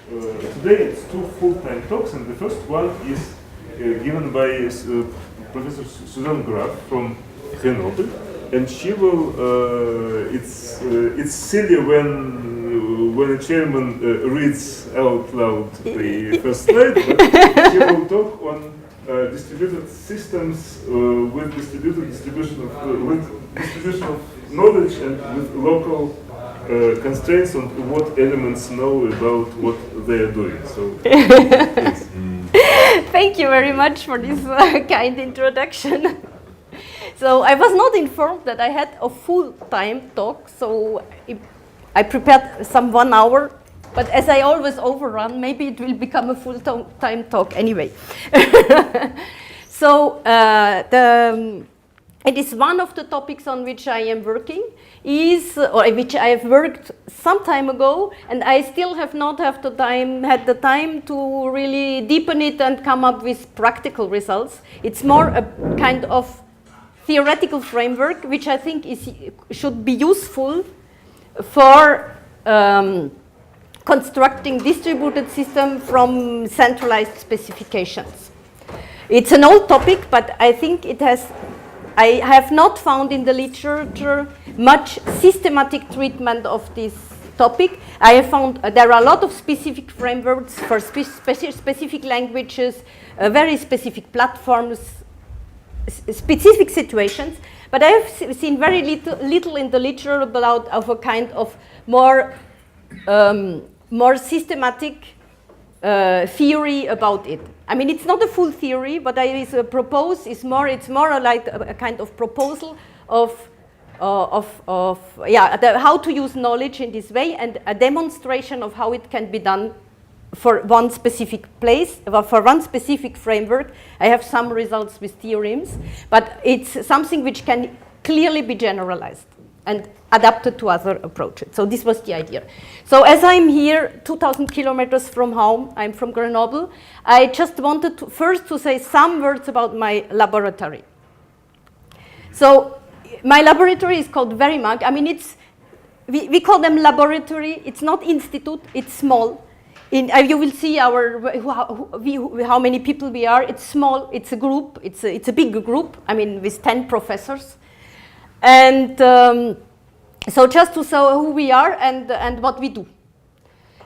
Today it's two full-time talks, and the first one is given by Professor Susanne Graf from Grenoble, and she will. It's silly when a chairman reads out loud the first slide, but she will talk on distributed systems with distribution of knowledge and with local constraints on what elements know about what they are doing. So, please. Thank you very much for this kind introduction. So I was not informed that I had a full-time talk, so I prepared some 1 hour, but as I always overrun, maybe it will become a full-time talk anyway. So it is one of the topics on which I am working, or which I have worked some time ago, and I still have not had the time to really deepen it and come up with practical results. It's more a kind of theoretical framework, which I think should be useful for constructing distributed system from centralized specifications. It's an old topic, but I think I have not found in the literature much systematic treatment of this topic. I have found there are a lot of specific frameworks for specific languages, very specific platforms, specific situations, but I have seen very little in the literature about a kind of more systematic theory about it. I mean, it's not a full theory, but it's more like a kind of proposal of how to use knowledge in this way, and a demonstration of how it can be done for one specific place, for one specific framework. I have some results with theorems, but it's something which can clearly be generalized and adapted to other approaches. So this was the idea. So as I'm here 2,000 kilometers from home, I'm from Grenoble, I just wanted first to say some words about my laboratory. So my laboratory is called VERIMAG. I mean, we call them laboratory. It's not institute, it's small. You will see how many people we are. It's small, it's a group, it's a big group, I mean, with 10 professors. And so just to show who we are and what we do.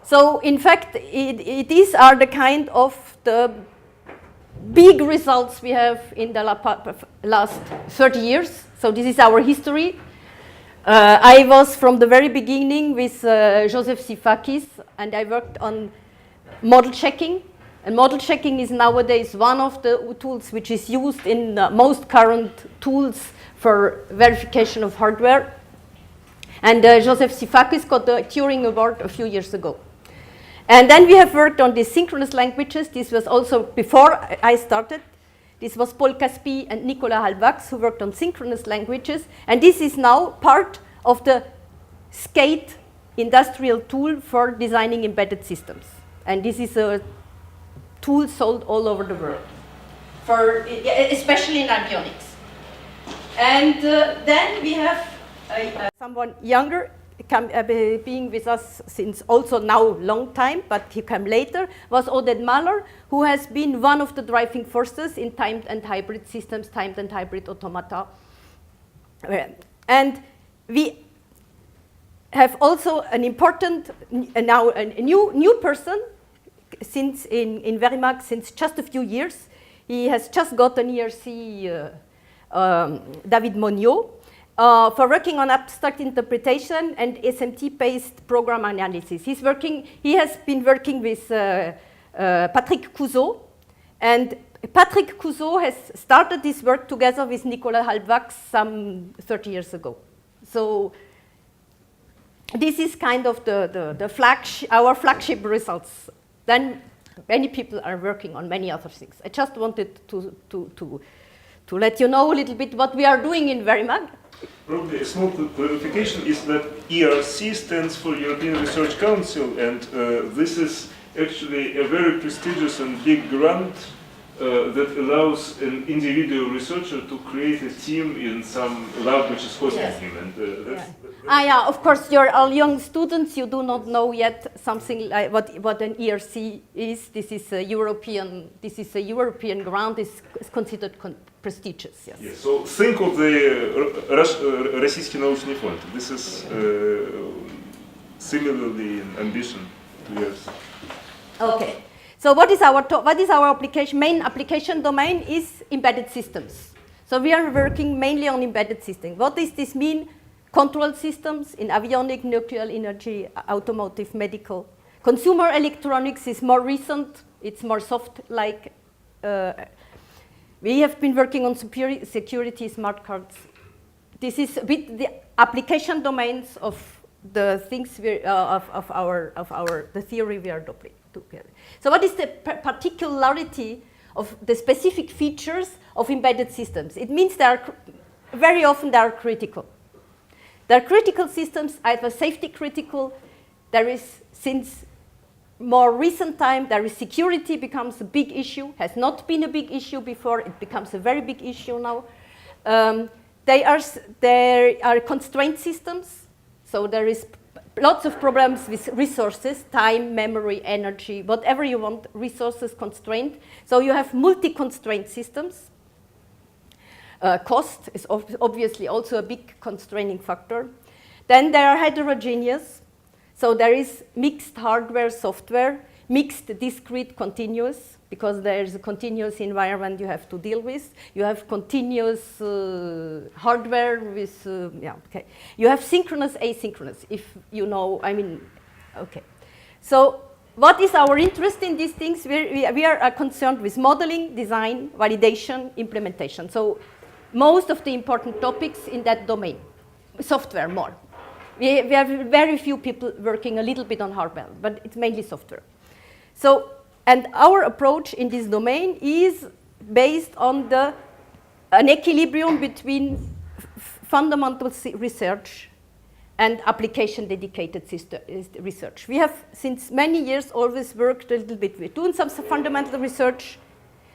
So in fact, these are the kind of the big results we have in the last 30 years. So this is our history. I was from the very beginning with Joseph Sifakis, and I worked on model checking. And model checking is nowadays one of the tools which is used in most current tools for verification of hardware. And Joseph Sifakis got the Turing Award a few years ago. And then we have worked on the synchronous languages. This was also before I started. This was Paul Caspi and Nicolas Halbwachs who worked on synchronous languages. And this is now part of the SCATE industrial tool for designing embedded systems. And this is a tool sold all over the world, especially in avionics. And then we have someone younger being with us since also now long time, but he came later, was Oded Mahler, who has been one of the driving forces in timed and hybrid systems, timed and hybrid automata. And we have also an important, now a new person since in VERIMAG since just a few years. He has just got an ERC, David Monio, for working on abstract interpretation and SMT-based program analysis. He has been working with Patrick Couzeau, and Patrick Couzeau has started this work together with Nicolas Halbwachs some 30 years ago. So this is kind of our flagship results. Then many people are working on many other things. I just wanted to let you know a little bit what we are doing in VERIMAG. Probably a small clarification is that ERC stands for European Research Council, and this is actually a very prestigious and big grant that allows an individual researcher to create a team in some lab which is hosting him. And yeah, of course, you're all young students, you do not know yet something like what an ERC is. This is a European grant, is considered prestigious, yes. Yes. So think of the Российский научный фонд. This is similarly in ambition to yours. Okay. So what is our application? Main application domain is embedded systems. So we are working mainly on embedded systems. What does this mean? Control systems in avionics, nuclear energy, automotive, medical. Consumer electronics is more recent. It's more soft-like. We have been working on security, smart cards. This is a bit the application domains of the things the theory we are adopting together. So what is the particularity of the specific features of embedded systems? It means very often they are critical. They are critical systems, either safety critical. There is, since more recent time, there is security becomes a big issue. Has not been a big issue before. It becomes a very big issue now. They are constraint systems. So there is lots of problems with resources, time, memory, energy, whatever you want, resources constraint. So you have multi-constraint systems. Cost is obviously also a big constraining factor. Then they are heterogeneous. So there is mixed hardware, software, mixed, discrete, continuous, because there is a continuous environment you have to deal with. You have continuous hardware with, okay. You have synchronous, asynchronous, if you know, okay. So what is our interest in these things? We are concerned with modeling, design, validation, implementation. So most of the important topics in that domain, software more. We have very few people working a little bit on hardware, but it's mainly software. So, and our approach in this domain is based on an equilibrium between fundamental research and application-dedicated research. We have, since many years, always worked a little bit with doing some fundamental research.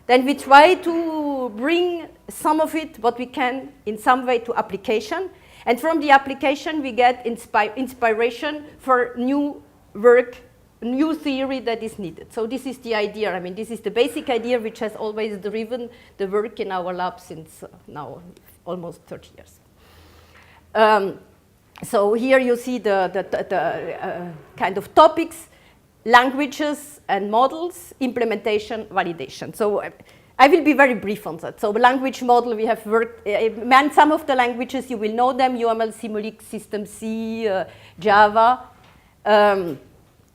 Then we try to bring some of it, what we can, in some way to application. And from the application, we get inspiration for new work, new theory that is needed. So this is the idea. This is the basic idea which has always driven the work in our lab since now almost 30 years. So here you see the kind of topics, languages and models, implementation, validation. So I will be very brief on that. So the language model, we have worked, some of the languages, you will know them, UML, Simulink, System C, Java.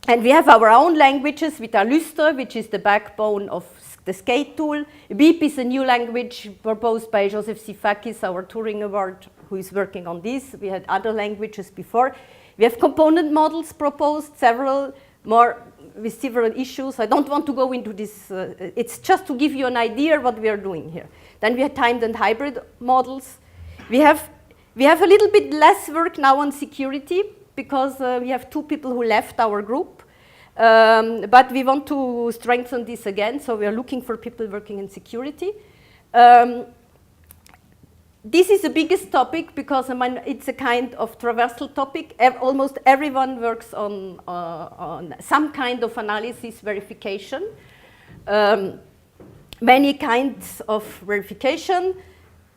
And we have our own languages with Lustre, which is the backbone of the SCATE tool. BIP is a new language proposed by Joseph Sifakis, our Turing Award, who is working on this. We had other languages before. We have component models proposed, several more with several issues. I don't want to go into this. It's just to give you an idea what we are doing here. Then we have timed and hybrid models. We have a little bit less work now on security because we have 2 people who left our group. But we want to strengthen this again, so we are looking for people working in security. This is the biggest topic because it's a kind of traversal topic. Almost everyone works on some kind of analysis verification. Many kinds of verification,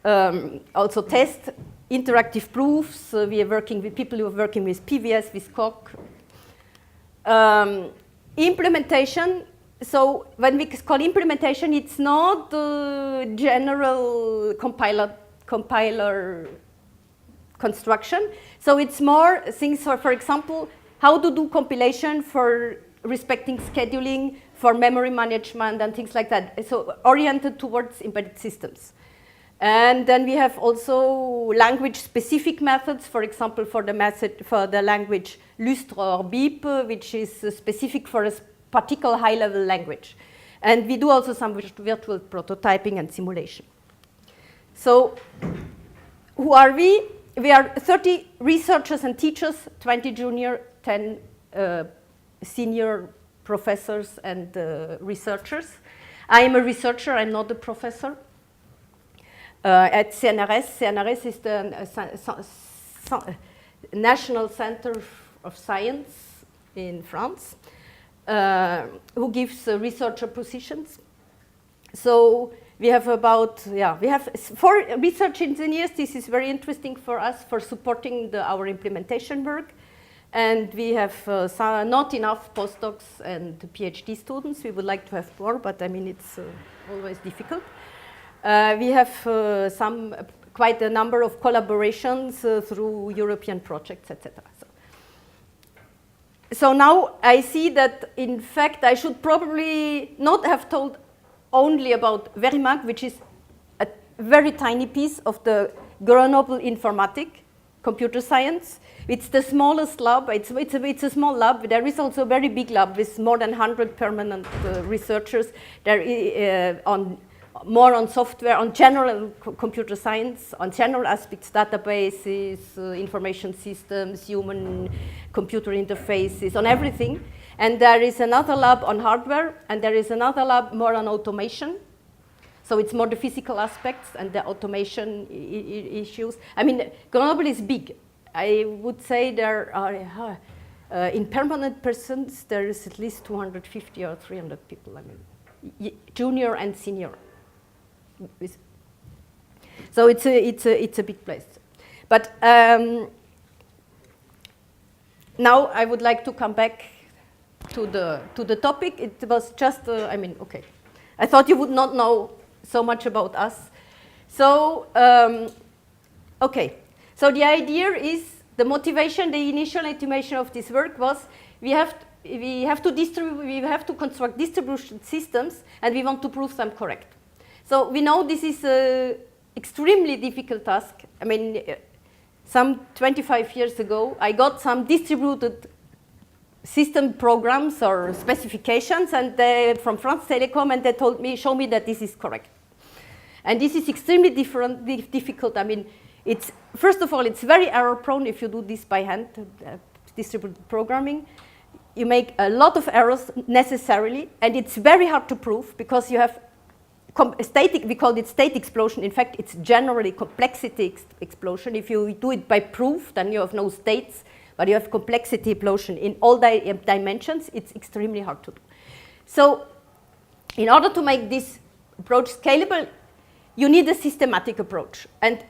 also test, interactive proofs. We are working with people who are working with PVS, with COC. Implementation. So when we call implementation, it's not the general compiler construction. So it's more things for example, how to do compilation for respecting scheduling, for memory management and things like that. So oriented towards embedded systems. And then we have also language-specific methods, for example, for the language Lustre or BIP, which is specific for a particular high-level language. And we do also some virtual prototyping and simulation. So who are we? We are 30 researchers and teachers, 20 junior, 10 senior professors and researchers. I'm a researcher, I'm not a professor. At CNRS. CNRS is the National Center of Science in France, who gives researcher positions. So we have we have 4 research engineers. This is very interesting for us for supporting our implementation work. And we have not enough postdocs and PhD students. We would like to have more, but I mean, it's always difficult. We have quite a number of collaborations through European projects, etc. So now I see that, in fact, I should probably not have told only about VERIMAG, which is a very tiny piece of the Grenoble informatic, computer science. It's the smallest lab. It's a small lab. There is also a very big lab with more than 100 permanent researchers. There more on software, on general computer science, on general aspects, databases, information systems, human computer interfaces, on everything. And there is another lab on hardware, and there is another lab more on automation. So it's more the physical aspects and the automation issues. I mean, Grenoble is big. I would say there are, in permanent persons, there is at least 250 or 300 people, I mean, junior and senior. So it's a big place. But now I would like to come back to the topic. It was just, I mean, okay. I thought you would not know so much about us. So, okay. So the idea is, the motivation, the initial intimation of this work was, we have to construct distribution systems, and we want to prove them correct. So we know this is an extremely difficult task. I mean, some 25 years ago, I got some distributed system programs or specifications, and from France Telecom, and they told me, show me that this is correct. And this is extremely difficult. I mean, first of all, it's very error-prone if you do this by hand, distributed programming. You make a lot of errors necessarily, and it's very hard to prove because you have we call it state explosion. In fact, it's generally complexity explosion. If you do it by proof, then you have no states, but you have complexity explosion in all dimensions. It's extremely hard to do. So in order to make this approach scalable, you need a systematic approach, and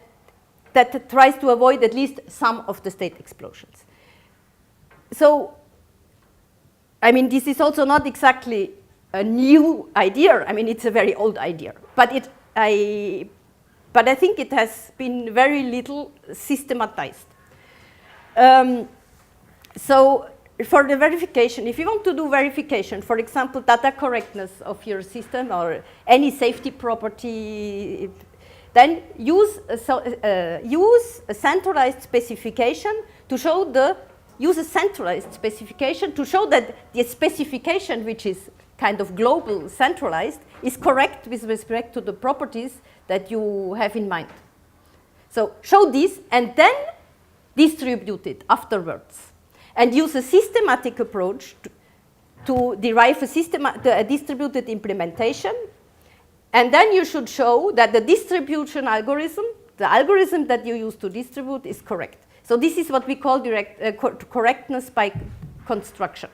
that tries to avoid at least some of the state explosions. So, I mean, this is also not exactly a new idea. I mean, it's a very old idea, but I think it has been very little systematized. So for the verification, if you want to do verification, for example, data correctness of your system or any safety property, then use a centralized specification to show that the specification, which is kind of global, centralized, is correct with respect to the properties that you have in mind. So show this and then distribute it afterwards. And use a systematic approach to derive a distributed implementation. And then you should show that the distribution algorithm, the algorithm that you use to distribute, is correct. So this is what we call correctness by construction.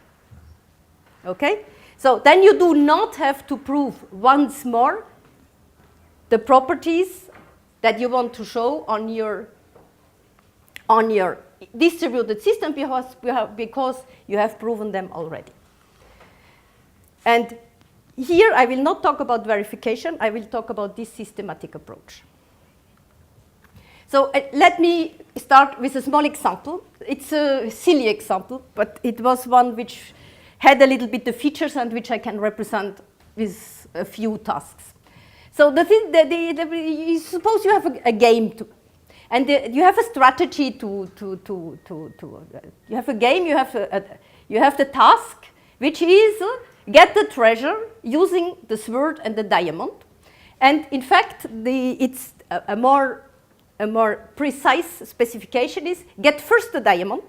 Okay? So then you do not have to prove once more the properties that you want to show on your distributed system because you have proven them already. And here I will not talk about verification, I will talk about this systematic approach. So let me start with a small example. It's a silly example, but it was one which had a little bit of features and which I can represent with a few tasks. So suppose you have a game and you have a strategy you have a game, you have the task, which is get the treasure using the sword and the diamond. And in fact, it's a more precise specification is get first the diamond,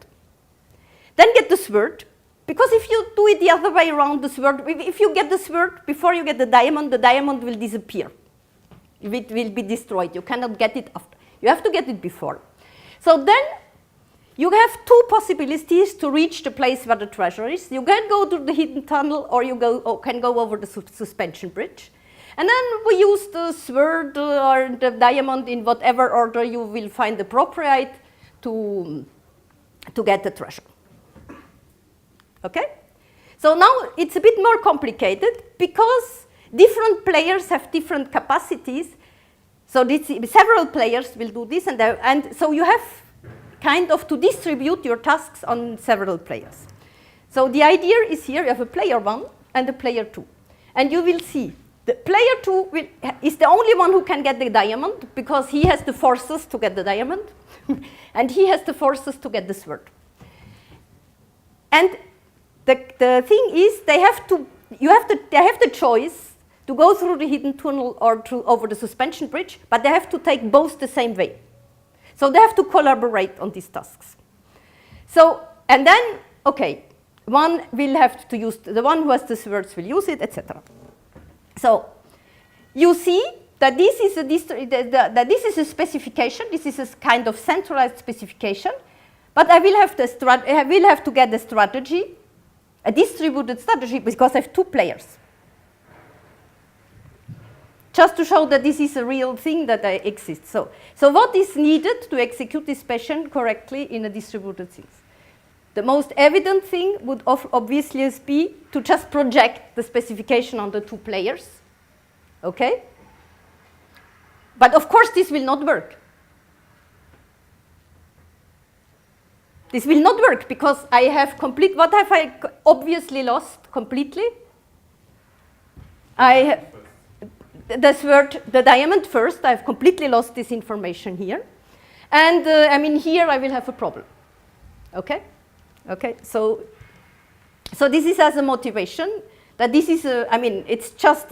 then get the sword, because if you do it the other way around, the sword, if you get the sword before you get the diamond will disappear. It will be destroyed. You cannot get it after. You have to get it before. So then you have two possibilities to reach the place where the treasure is. You can go to the hidden tunnel, or you can go over the suspension bridge. And then we use the sword or the diamond in whatever order you will find appropriate to get the treasure. Okay? So now it's a bit more complicated because different players have different capacities. So several players will do this, and so you have kind of to distribute your tasks on several players. So the idea is here you have a player 1 and a player 2. And you will see the player 2 is the only one who can get the diamond because he has the forces to get the diamond and he has the forces to get the sword. And the thing is they have the choice to go through the hidden tunnel or over the suspension bridge, but they have to take both the same way. So they have to collaborate on these tasks. So, and then, okay, one will have to use, the one who has the swords will use it, etc. So, you see that this is a specification, this is a kind of centralized specification, but I will have to get the strategy, a distributed strategy, because I have two players. Just to show that this is a real thing that exists. So what is needed to execute this mission correctly in a distributed sense? The most evident thing would obviously be to just project the specification on the two players. Okay? But of course this will not work. This will not work because I have what have I obviously lost completely? The diamond first, I've completely lost this information here. And I mean, here I will have a problem. Okay? Okay, so this is as a motivation, that this is, I mean, it's just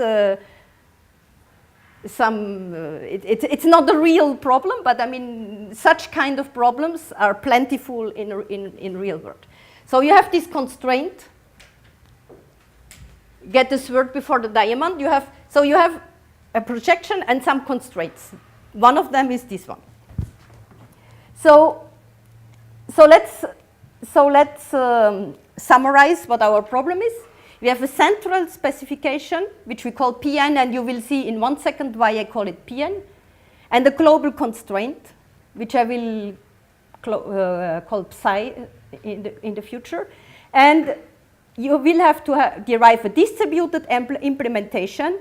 it's not a real problem, but I mean, such kind of problems are plentiful in real world. So you have this constraint, get the sword before the diamond, you have a projection and some constraints. One of them is this one. So let's summarize what our problem is. We have a central specification, which we call Pn, and you will see in 1 second why I call it Pn, and a global constraint, which I will call Psi in the future. And you will have to derive a distributed implementation,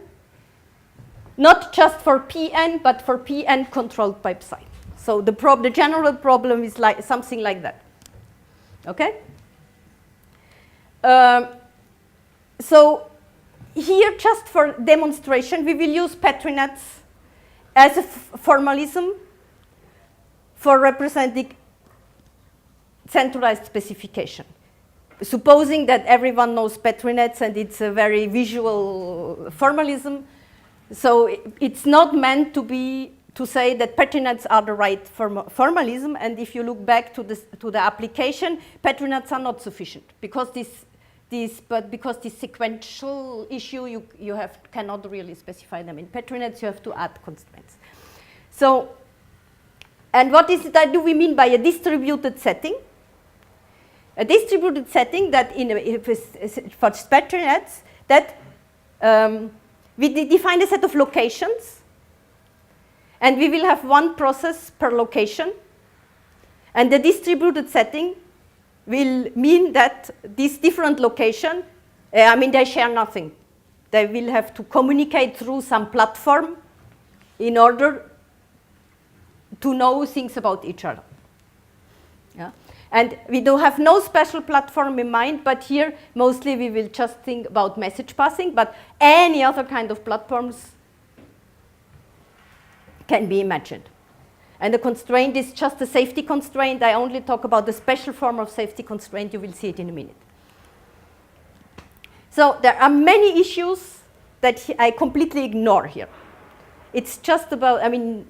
not just for Pn, but for Pn controlled by Psi. So the general problem is like something like that. Okay? So here, just for demonstration, we will use Petri nets as a formalism for representing centralized specification. Supposing that everyone knows Petri nets and it's a very visual formalism, so it's not meant to say that Petri nets are the right formalism, and if you look back to the application, Petri nets are not sufficient because because this sequential issue you cannot really specify them in Petri nets. You have to add constraints. So, and what do we mean by a distributed setting? A distributed setting that for Petri nets that we define a set of locations, and we will have one process per location, and the distributed setting will mean that these different locations, I mean, they share nothing. They will have to communicate through some platform in order to know things about each other. Yeah? And we do have no special platform in mind, but here mostly we will just think about message passing, but any other kind of platforms can be imagined. And the constraint is just a safety constraint. I only talk about the special form of safety constraint. You will see it in a minute. So there are many issues that I completely ignore here. It's just about, I mean,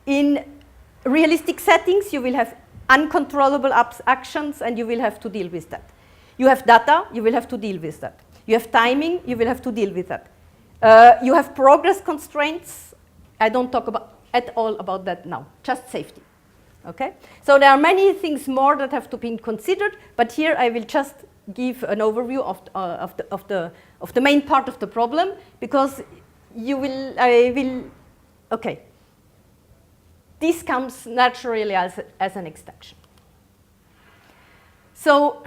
in realistic settings, you will have uncontrollable actions, and you will have to deal with that. You have data, you will have to deal with that. You have timing, you will have to deal with that. You have progress constraints. I don't talk at all about that now, just safety. Okay? So there are many things more that have to be considered, but here I will just give an overview of the main part of the problem, because okay. This comes naturally as an extension. So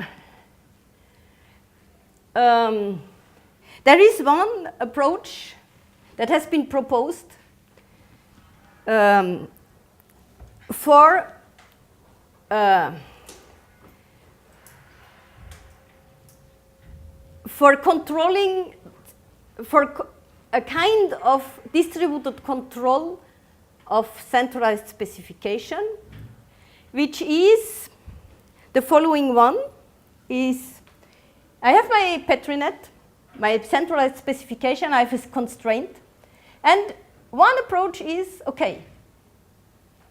there is one approach that has been proposed for controlling, for a kind of distributed control of centralized specification, which is the following one. I have my Petrinet, my centralized specification, I have a constraint, and one approach is, okay,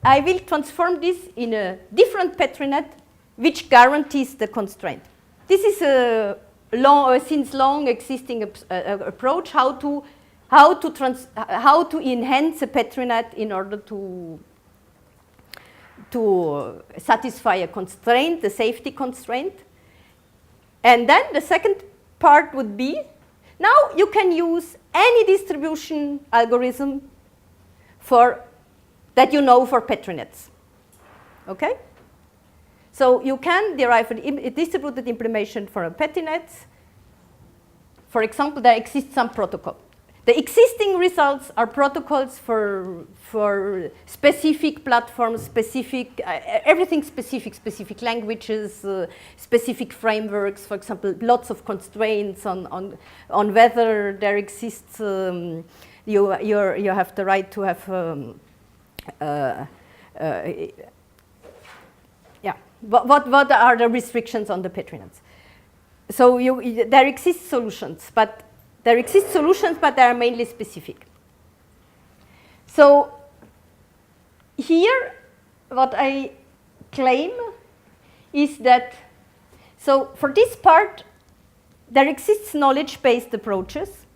I will transform this in a different Petrinet which guarantees the constraint. This is a since long existing approach, how to enhance a Petrinet in order to satisfy a constraint, the safety constraint. And then the second part would be, now you can use any distribution algorithm that you know for Petrinets. Okay? So you can derive a distributed implementation for a Petrinet. For example, there exists some protocol. The existing results are protocols for specific platforms, everything specific languages, specific frameworks. For example, lots of constraints on whether there exists. You have the right to have. What are the restrictions on the Petrinets? So there exist solutions, but they are mainly specific. So here, what I claim is that, so for this part, there exists knowledge-based approaches.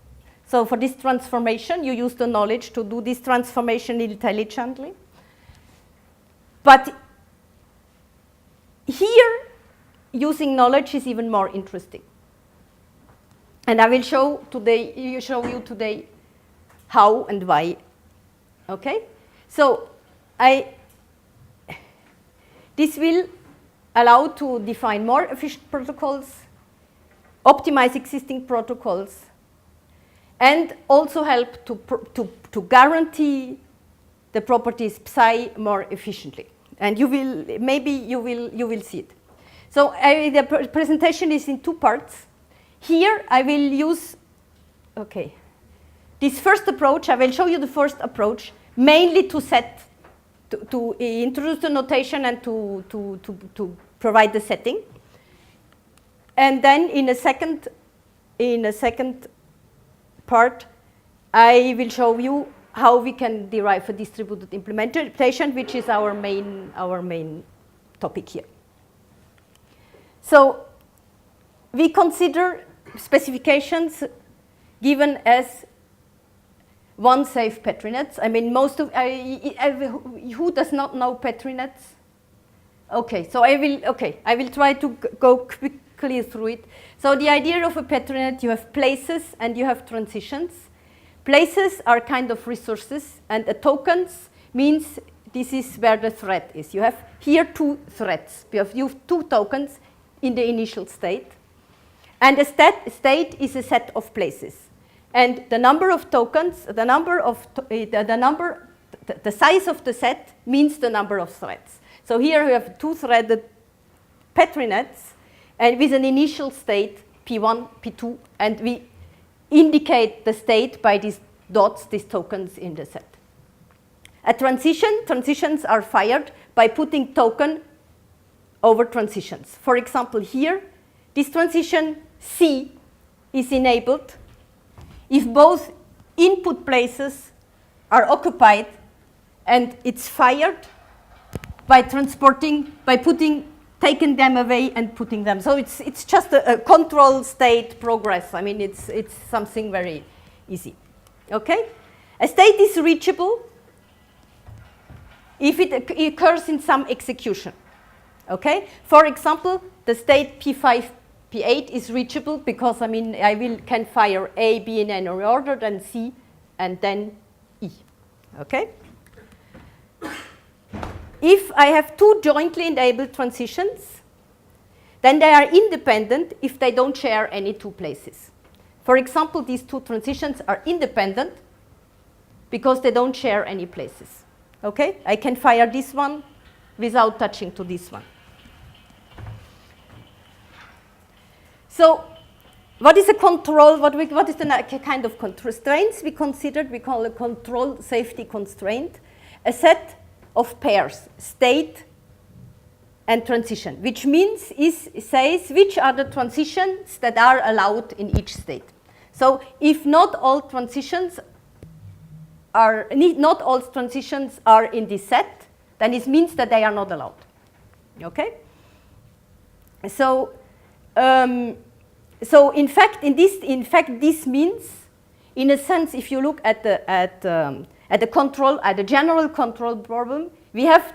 So for this transformation, you use the knowledge to do this transformation intelligently. But here, using knowledge is even more interesting. And I will show you today how and why. Okay? So this will allow to define more efficient protocols, optimize existing protocols, and also help to guarantee the properties psi more efficiently. And you will see it. So the presentation is in two parts. Here I will use, this first approach. I will show you the first approach, mainly to introduce the notation and to provide the setting. And then in a second part, I will show you how we can derive a distributed implementation, which is our main topic here. So we consider specifications given as one safe Petrinets. I mean, who does not know Petrinets? Okay, so I will try to go quickly through it. So the idea of a Petrinet, you have places and you have transitions. Places are kind of resources, and tokens means this is where the thread is. You have here two threads. You have two tokens in the initial state. And a state is a set of places. And the number of tokens, the size of the set means the number of threads. So here we have two-threaded Petrinets, and with an initial state, P1, P2, and we indicate the state by these dots, these tokens in the set. Transitions are fired by putting token over transitions. For example, here, this transition C is enabled if both input places are occupied and it's fired by transporting, by taking them away and putting them. So it's just a control state progress. I mean, it's something very easy. Okay? A state is reachable if it occurs in some execution. Okay? For example, the state P5, P8 is reachable because, I mean, can fire A, B in any order, then C, and then E. Okay? If I have two jointly enabled transitions, then they are independent if they don't share any two places. For example, these two transitions are independent because they don't share any places. Okay? I can fire this one without touching to this one. So what is a control? What is the kind of constraints we considered? We call a control safety constraint a set of pairs, state and transition, which means says which are the transitions that are allowed in each state. So if not all transitions are in this set, then it means that they are not allowed. Okay? So in fact, this means, in a sense, if you look at the general control problem, we have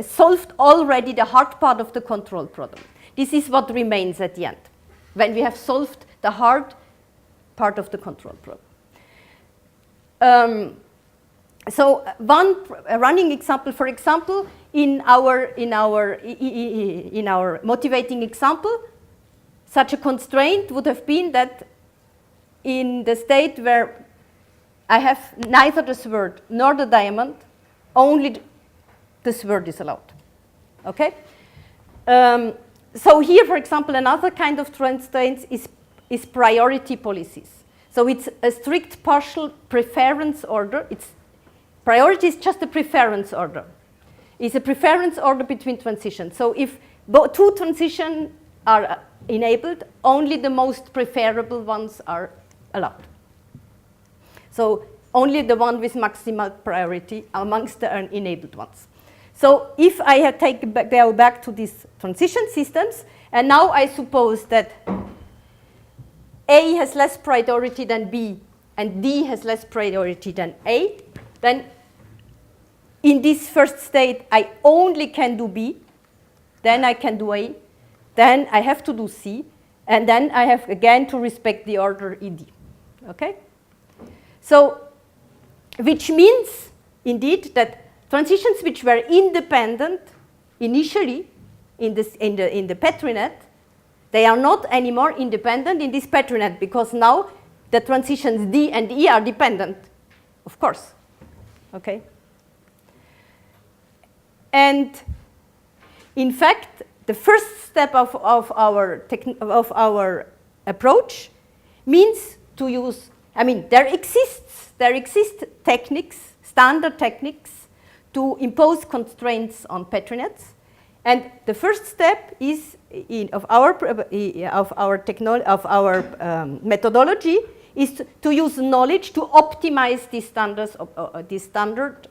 solved already the hard part of the control problem. This is what remains at the end, when we have solved the hard part of the control problem. So one running example, for example, in our motivating example, such a constraint would have been that in the state where I have neither the sword nor the diamond, only the sword is allowed. Okay? So here, for example, another kind of constraint is priority policies. So it's a strict partial preference order. Priority is just a preference order. It's a preference order between transitions. So if two transitions are enabled, only the most preferable ones are allowed. So only the one with maximal priority amongst the enabled ones. So if I go back to these transition systems, and now I suppose that A has less priority than B, and D has less priority than A, then in this first state, I only can do B, then I can do A, then I have to do C, and then I have again to respect the order ED. Okay? So, which means, indeed, that transitions which were independent initially in the Petri net, they are not anymore independent in this Petri net, because now the transitions D and E are dependent, of course. Okay? And in fact, the first step of our approach means to use, I mean, there exist techniques, standard techniques, to impose constraints on Petri nets. And the first step is of our methodology is to use knowledge to optimize these standard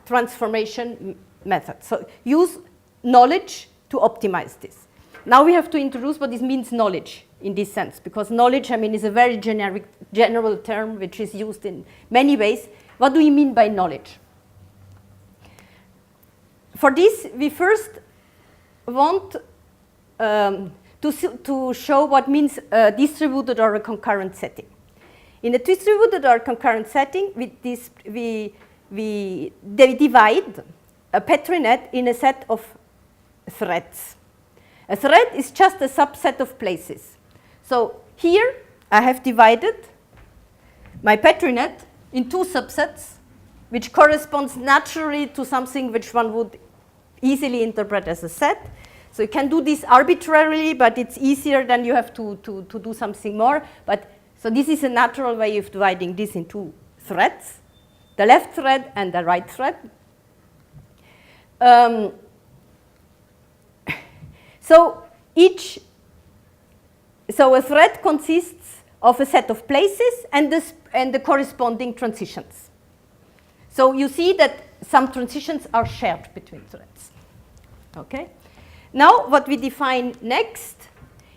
transformation method. So use knowledge to optimize this. Now we have to introduce what this means, knowledge, in this sense, because knowledge, I mean, is a very general term which is used in many ways. What do we mean by knowledge? For this, we first want to show what means a distributed or a concurrent setting. In a distributed or concurrent setting, we divide a Petri net in a set of threads. A thread is just a subset of places. So here I have divided my Petri net in two subsets, which corresponds naturally to something which one would easily interpret as a set. So you can do this arbitrarily, but it's easier than you have to do something more. So this is a natural way of dividing this in two threads, the left thread and the right thread. So a thread consists of a set of places and the corresponding transitions. So you see that some transitions are shared between threads. Okay? Now, what we define next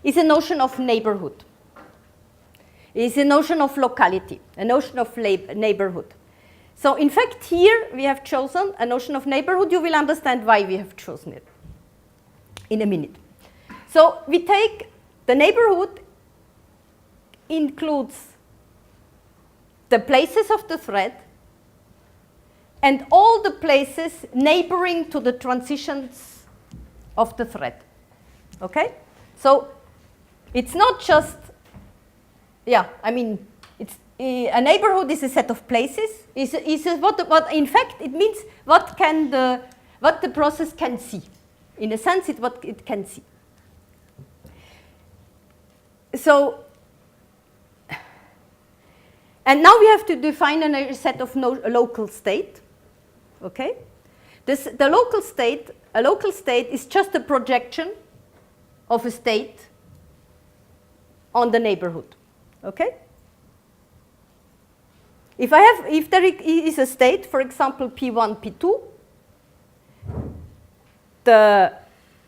is a notion of neighborhood. It's a notion of locality, a notion of neighborhood. So, in fact, here we have chosen a notion of neighborhood. You will understand why we have chosen it in a minute. So, we take the neighborhood includes the places of the thread and all the places neighboring to the transitions of the thread. Okay? So it's not just, I mean, it's a neighborhood is a set of places. What in fact it means what the process can see. In a sense, it's what it can see. So, and now we have to define a set of local state. Okay, a local state is just a projection of a state on the neighborhood. Okay. If there is a state, for example, P1, P2, the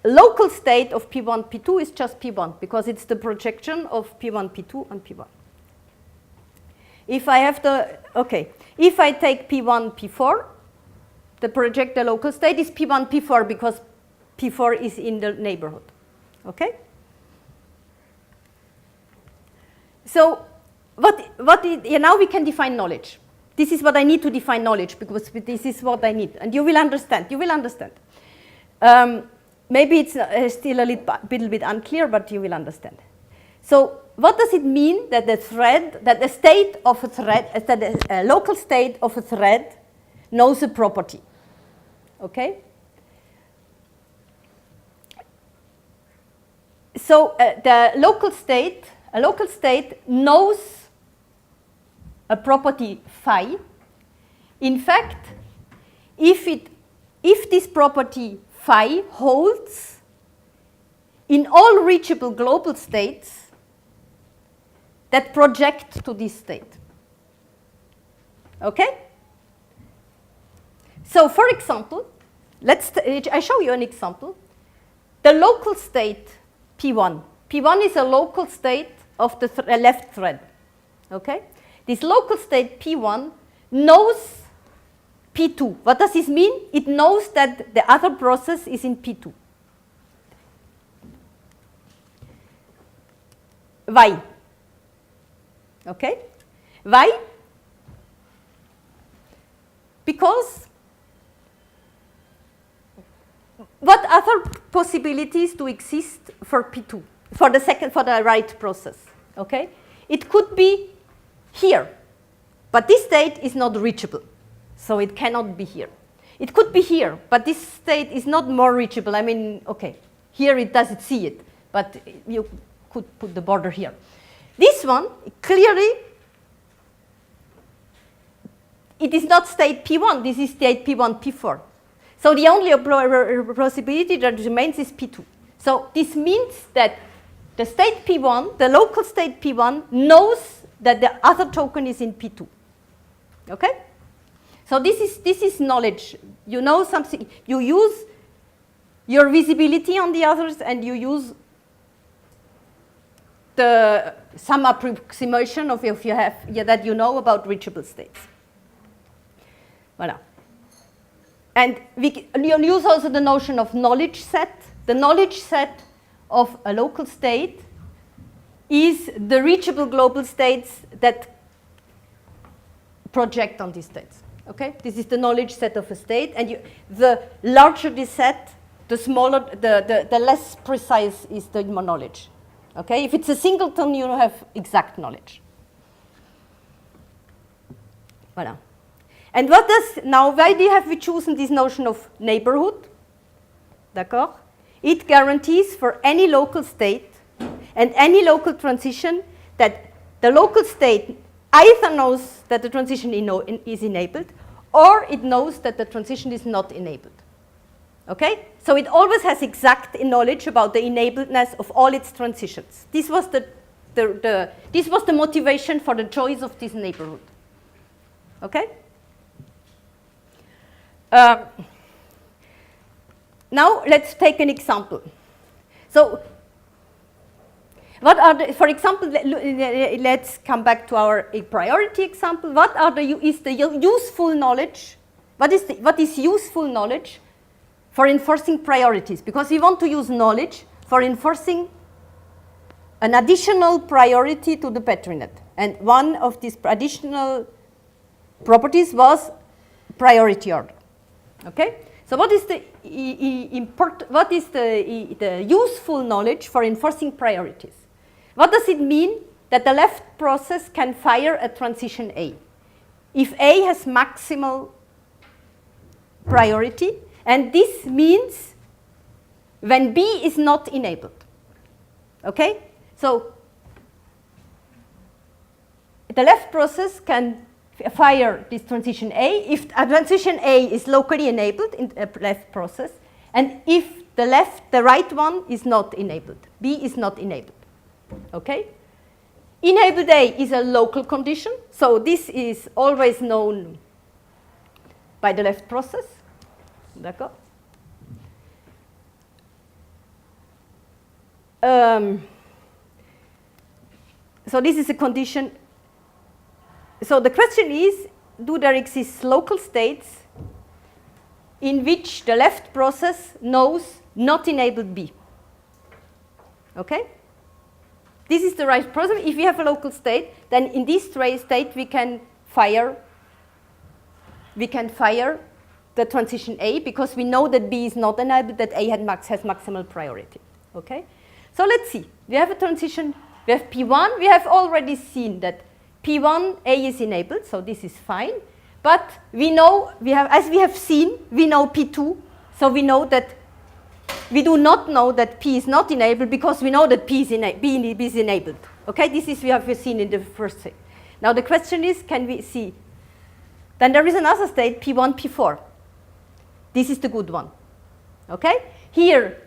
local state of P1, P2 is just P1 because it's the projection of P1, P2 on P1. If I take P1, P4, the local state is P1, P4 because P4 is in the neighborhood. Okay? So now we can define knowledge. This is what I need to define knowledge because this is what I need. And you will understand. Maybe it's still a little bit unclear, but you will understand. So what does it mean that the state of a thread, that a local state of a thread knows a property? Okay? So a local state knows a property phi. In fact, if this property phi holds in all reachable global states that project to this state. Okay? So, for example, I show you an example. The local state P1. P1 is a local state of the left thread. Okay? This local state P1 knows P2. What does this mean? It knows that the other process is in P2. Why? Okay? Why? Because what other possibilities do exist for P2, for the right process? Okay? It could be here, but this state is not reachable, so it cannot be here. It could be here, but this state is not more reachable. I mean, okay, here it doesn't see it, but you could put the border here. This one, clearly, it is not state P1, this is state P1, P4. So the only possibility that remains is P2. So this means that the state P1, the local state P1, knows that the other token is in P2. Okay? So this is knowledge. You know something, you use your visibility on the others and you use some approximation of if you have that you know about reachable states. Voilà. And you use also the notion of knowledge set. The knowledge set of a local state is the reachable global states that project on these states. Okay? This is the knowledge set of a state, and the larger the set, the smaller, the less precise is the knowledge. Okay? If it's a singleton, you have exact knowledge. Voilà. And why have we chosen this notion of neighborhood? D'accord? It guarantees for any local state and any local transition that the local state either knows that the transition is enabled or it knows that the transition is not enabled. Okay? So it always has exact knowledge about the enabledness of all its transitions. This was the motivation for the choice of this neighborhood. Okay? Now let's take an example. So what are the, for example, let's come back to our priority example. What are the useful knowledge? What is useful knowledge for enforcing priorities? Because we want to use knowledge for enforcing an additional priority to the patronet. And one of these additional properties was priority order. Okay? So what is the useful knowledge for enforcing priorities? What does it mean that the left process can fire a transition A? If A has maximal priority, and this means when B is not enabled. Okay? So the left process can fire this transition A if a transition A is locally enabled in the left process, and if the right one is not enabled, B is not enabled. Okay? Enabled A is a local condition, so this is always known by the left process. D'accord? So this is a condition. So the question is, do there exist local states in which the left process knows not enabled B? Okay? This is the right process. If we have a local state, then in this state we can fire the transition A because we know that B is not enabled, that A has maximal priority. Okay? So let's see. We have a transition. We have P1. We have already seen that P1 A is enabled, so this is fine. But we know as we have seen, we know P2, so we know that we do not know that P is not enabled because we know that B is enabled. Okay, this is we have seen in the first thing. Now the question is, can we see? Then there is another state, P1, P4. This is the good one. Okay, here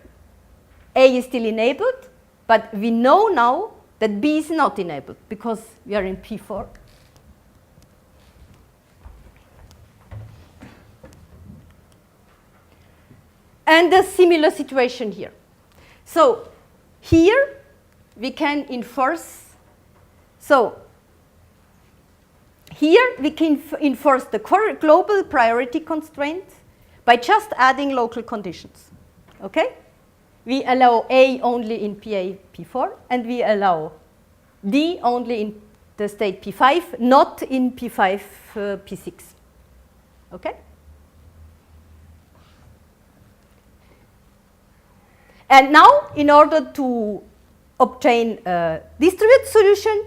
A is still enabled, but we know now that B is not enabled because we are in P4. And a similar situation here. So here we can enforce. So here we can enforce the global priority constraint by just adding local conditions. Okay? We allow A only in PA P4, and we allow D only in the state P5, not in P5 P6. Okay? And now, in order to obtain a distributed solution,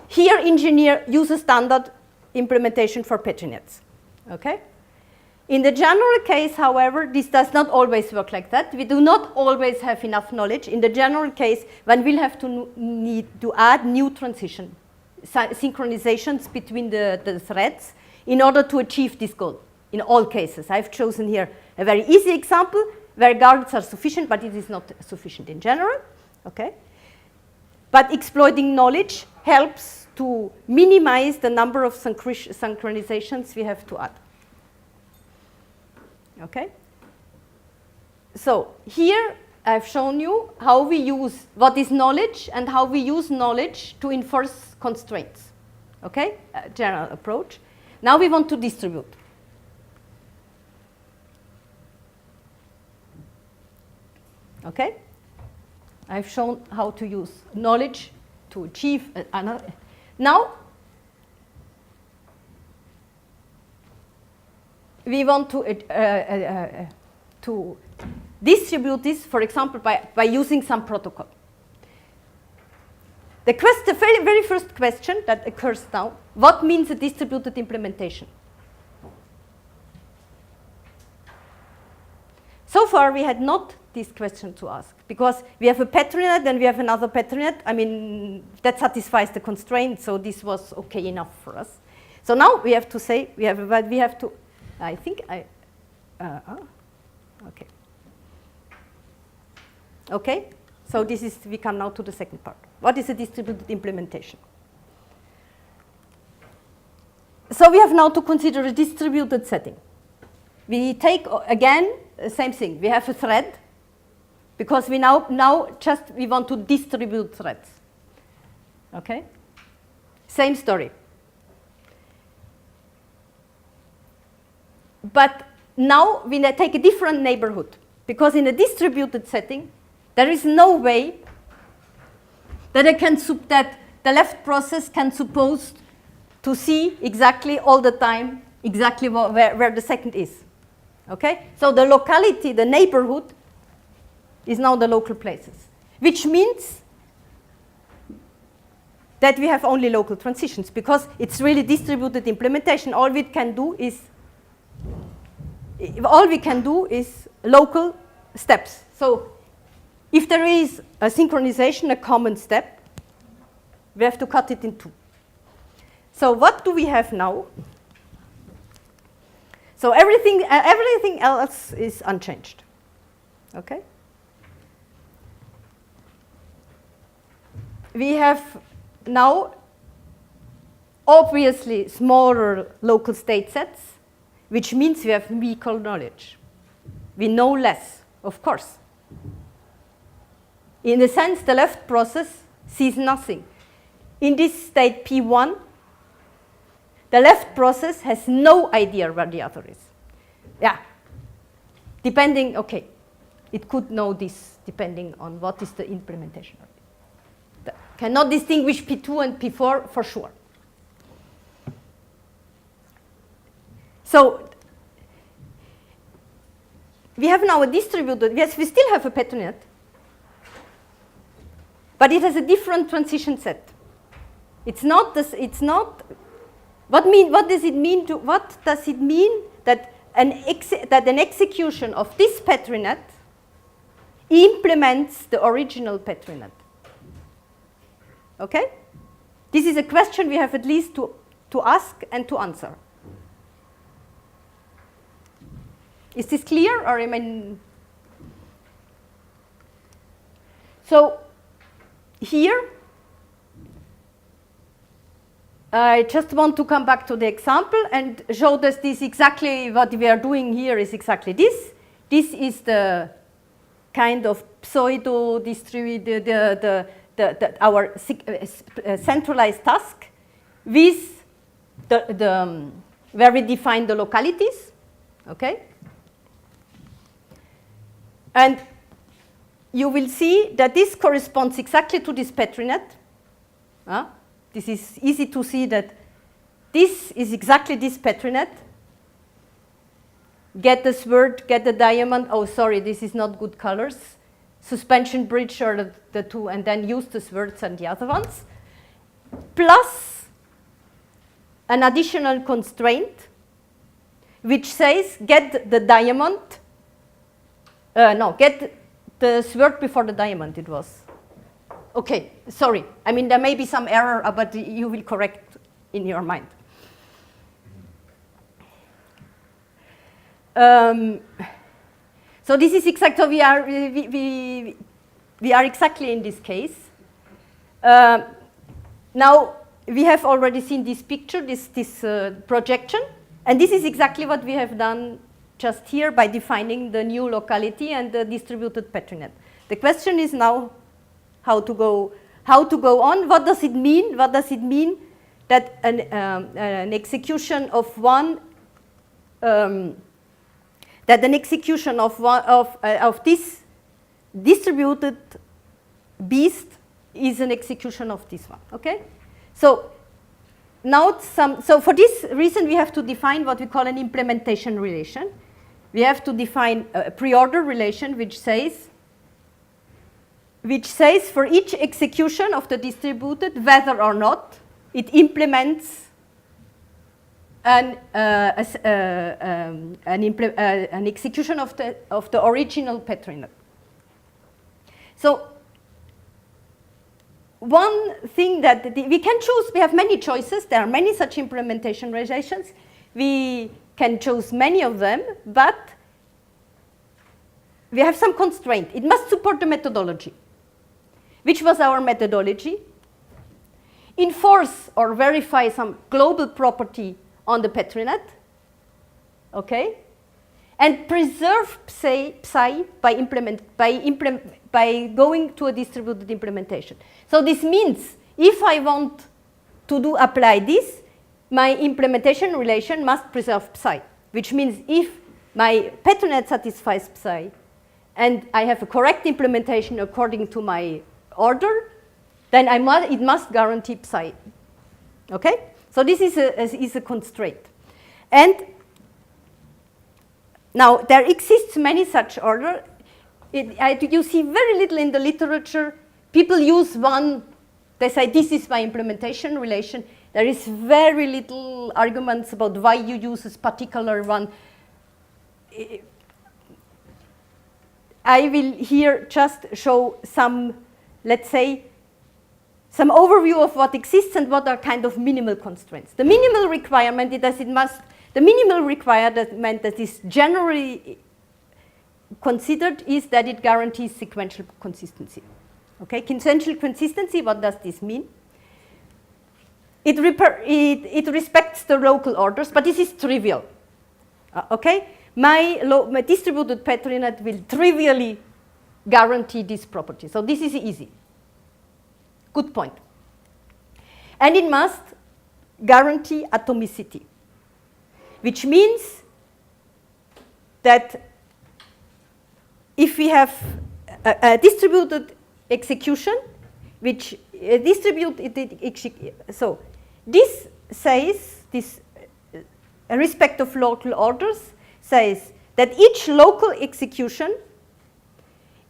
here engineer use a standard implementation for patronets. Okay? In the general case, however, this does not always work like that. We do not always have enough knowledge. In the general case, one will have to need to add new transition synchronizations between the threads in order to achieve this goal. In all cases, I've chosen here a very easy example where guards are sufficient, but it is not sufficient in general. Okay? But exploiting knowledge helps to minimize the number of synchronizations we have to add. Okay? So here I've shown you how we use what is knowledge and how we use knowledge to enforce constraints. Okay? A general approach. Now we want to distribute. Okay? I've shown how to use knowledge to achieve another. Now, we want to distribute this, for example, by using some protocol. The very first question that occurs now, what means a distributed implementation? So far, we had not this question to ask, because we have a patronet and we have another patronet. I mean, that satisfies the constraint, so this was okay enough for us. So now we have to say, I think okay. Okay, so we come now to the second part. What is a distributed implementation? So we have now to consider a distributed setting. we take, again, the same thing. We have a thread, because we now we want to distribute threads. Okay? Same story. But now we take a different neighborhood, because in a distributed setting, there is no way that that the left process can suppose to see exactly all the time exactly where the second is. Okay? So the locality, the neighborhood, is now the local places, which means that we have only local transitions, because it's really distributed implementation. All we can do is local steps. So if there is a synchronization, a common step, we have to cut it in two. So what do we have now? So everything else is unchanged. Okay? We have now obviously smaller local state sets, which means we have weaker knowledge. We know less, of course. In a sense, the left process sees nothing. In this state P1, the left process has no idea where the other is. Yeah. Depending, okay, it could know this depending on what is the implementation of it. Cannot distinguish P2 and P4 for sure. So we have now a distributed, yes, we still have a pattern net, but it has a different transition set. It's not this, it's not, what does it mean that an execution of this pattern net implements the original pattern net? Okay? This is a question we have at least to ask and to answer. Is this clear, or am I? So here, I just want to come back to the example and show that this exactly what we are doing here is exactly this. This is the kind of pseudo distributed our centralized task with where we define the localities. Okay. And you will see that this corresponds exactly to this pattern net. This is easy to see that this is exactly this pattern net. Get the sword, get the diamond. Oh, sorry, this is not good colors. Suspension bridge are the two, and then use the swords and the other ones. Plus an additional constraint, which says get the diamond. Get the sword before the diamond, it was. Okay, sorry. I mean, there may be some error, but you will correct in your mind. So this is exactly, we are exactly in this case. Now, we have already seen this picture, this projection, and this is exactly what we have done just here by defining the new locality and the distributed pattern net. The question is now how to go on. What does it mean? What does it mean that an execution of one that an execution of this distributed beast is an execution of this one? Okay. So now so for this reason we have to define what we call an implementation relation. We have to define a pre-order relation which says for each execution of the distributed, whether or not it implements an execution of the original pattern net. So one thing that we can choose, we have many choices. There are many such implementation relations. We can choose many of them, but we have some constraint. It must support the methodology. Which was our methodology? Enforce or verify some global property on the pattern net. Okay? and preserve psi by going to a distributed implementation. So this means if I want to apply this, my implementation relation must preserve psi, which means if my Petri-net satisfies psi and I have a correct implementation according to my order, then it must guarantee psi. Okay? So this is a constraint. And now there exists many such orders. You see very little in the literature. People use one. They say this is my implementation relation. There is very little arguments about why you use this particular one. I will here just show some, let's say, some overview of what exists and what are kind of minimal constraints. The minimal requirement that is generally considered is that it guarantees sequential consistency. Okay, sequential consistency, what does this mean? It respects the local orders, but this is trivial. Okay, my distributed Petri-net will trivially guarantee this property. So this is easy. Good point. And it must guarantee atomicity, which means that if we have a distributed execution, so this says, this respect of local orders says that each local execution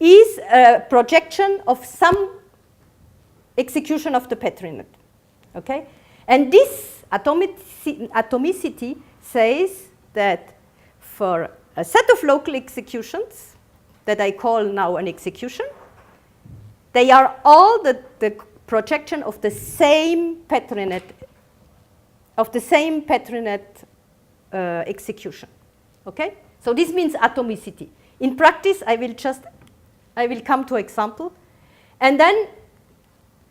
is a projection of some execution of the Petri-net. Okay? And this atomicity says that for a set of local executions that I call now an execution, they are all the projection of the same Petri-net, execution. Okay? So this means atomicity. In practice, I will come to example, and then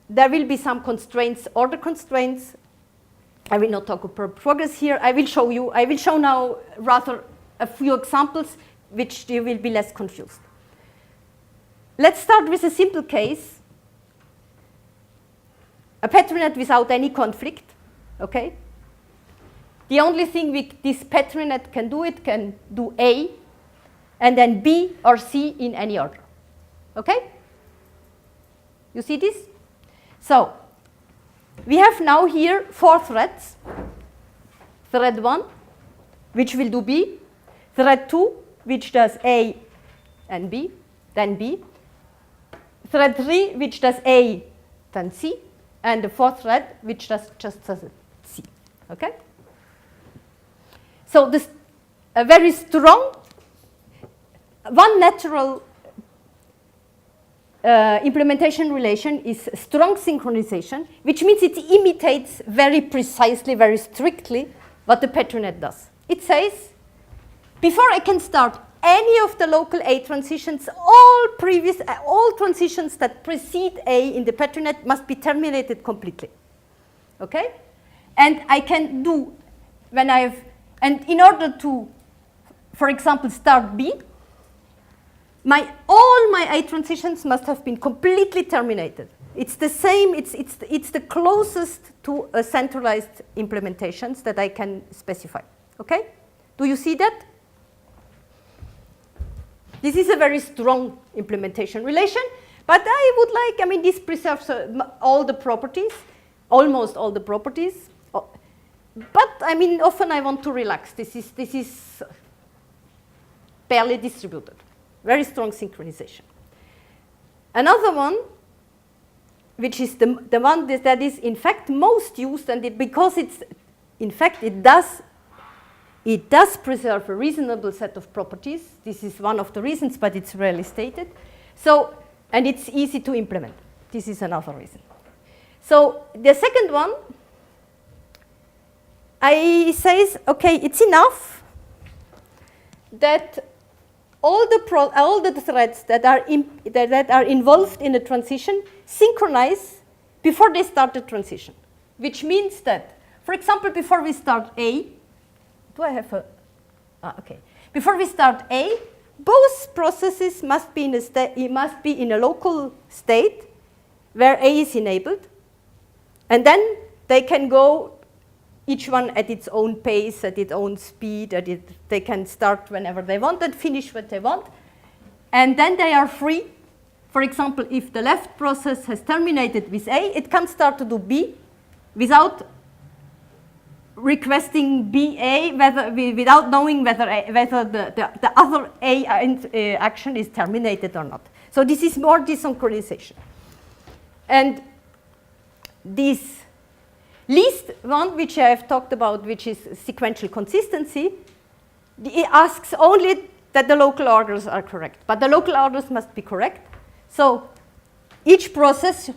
there will be some constraints, order constraints. I will not talk about progress here. I will show now rather a few examples which you will be less confused. Let's start with a simple case. A Petri-net without any conflict, okay? The only thing this Petri-net can do, it can do A, and then B or C in any order, okay? You see this? So, we have now here 4 threads. Thread 1, which will do B. Thread 2, which does A and B, then B. Thread 3, which does A, then C. And the 4th thread, which does just does C. Okay? So this a very strong, one natural implementation relation is strong synchronization, which means it imitates very precisely, very strictly what the Petri-net does. It says, before I can start any of the local A transitions, all transitions that precede A in the Petri-net must be terminated completely. Okay? And I can do, and in order to, for example, start B, all my A transitions must have been completely terminated. It's the same, it's the closest to a centralized implementations that I can specify. Okay? Do you see that? This is a very strong implementation relation, but I would like, this preserves all the properties, almost all the properties. But often I want to relax. This is barely distributed. Very strong synchronization. Another one, which is the one that is in fact most used, and because it does preserve a reasonable set of properties. This is one of the reasons, but it's rarely stated. So, and it's easy to implement. This is another reason. So the second one, says, okay, it's enough that all the threads that are involved in a transition synchronize before they start the transition, which means that, for example, before we start A, do I have a? Okay. before we start A, both processes must be in a local state where A is enabled, and then they can go each one at its own pace, at its own speed, they can start whenever they want and finish what they want. And then they are free. For example, if the left process has terminated with A, it can start to do B without requesting BA, without knowing whether the other A action is terminated or not. So this is more desynchronization. And this least one, which I have talked about, which is sequential consistency, it asks only that the local orders are correct. But the local orders must be correct. So each process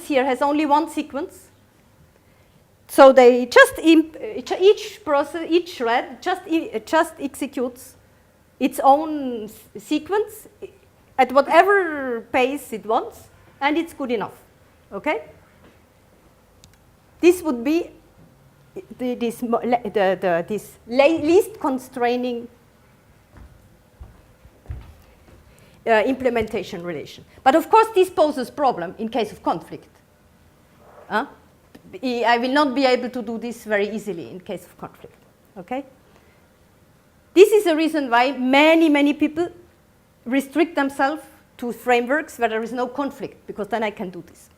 here has only one sequence. So they each thread just executes its own sequence at whatever pace it wants, and it's good enough. Okay? This would be this least constraining implementation relation. But of course, this poses problem in case of conflict. I will not be able to do this very easily in case of conflict. Okay? This is the reason why many people restrict themselves to frameworks where there is no conflict, because then I can do this.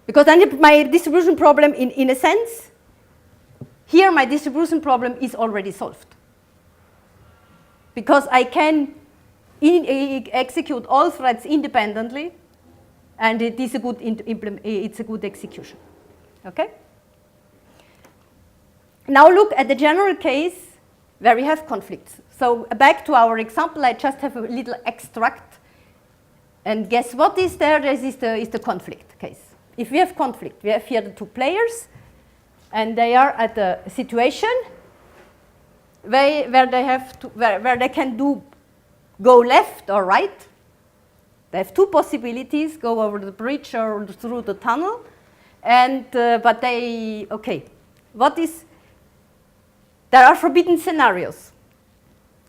Because then my distribution problem, in a sense, here my distribution problem is already solved. Because I can execute all threads independently, and it is it's a good execution. Okay? Now look at the general case where we have conflicts. So back to our example, I just have a little extract, and guess what is there? This is the conflict case. If we have conflict, we have here the two players, and they are at a situation where they can go left or right. They have two possibilities: go over the bridge or through the tunnel. And but there are forbidden scenarios.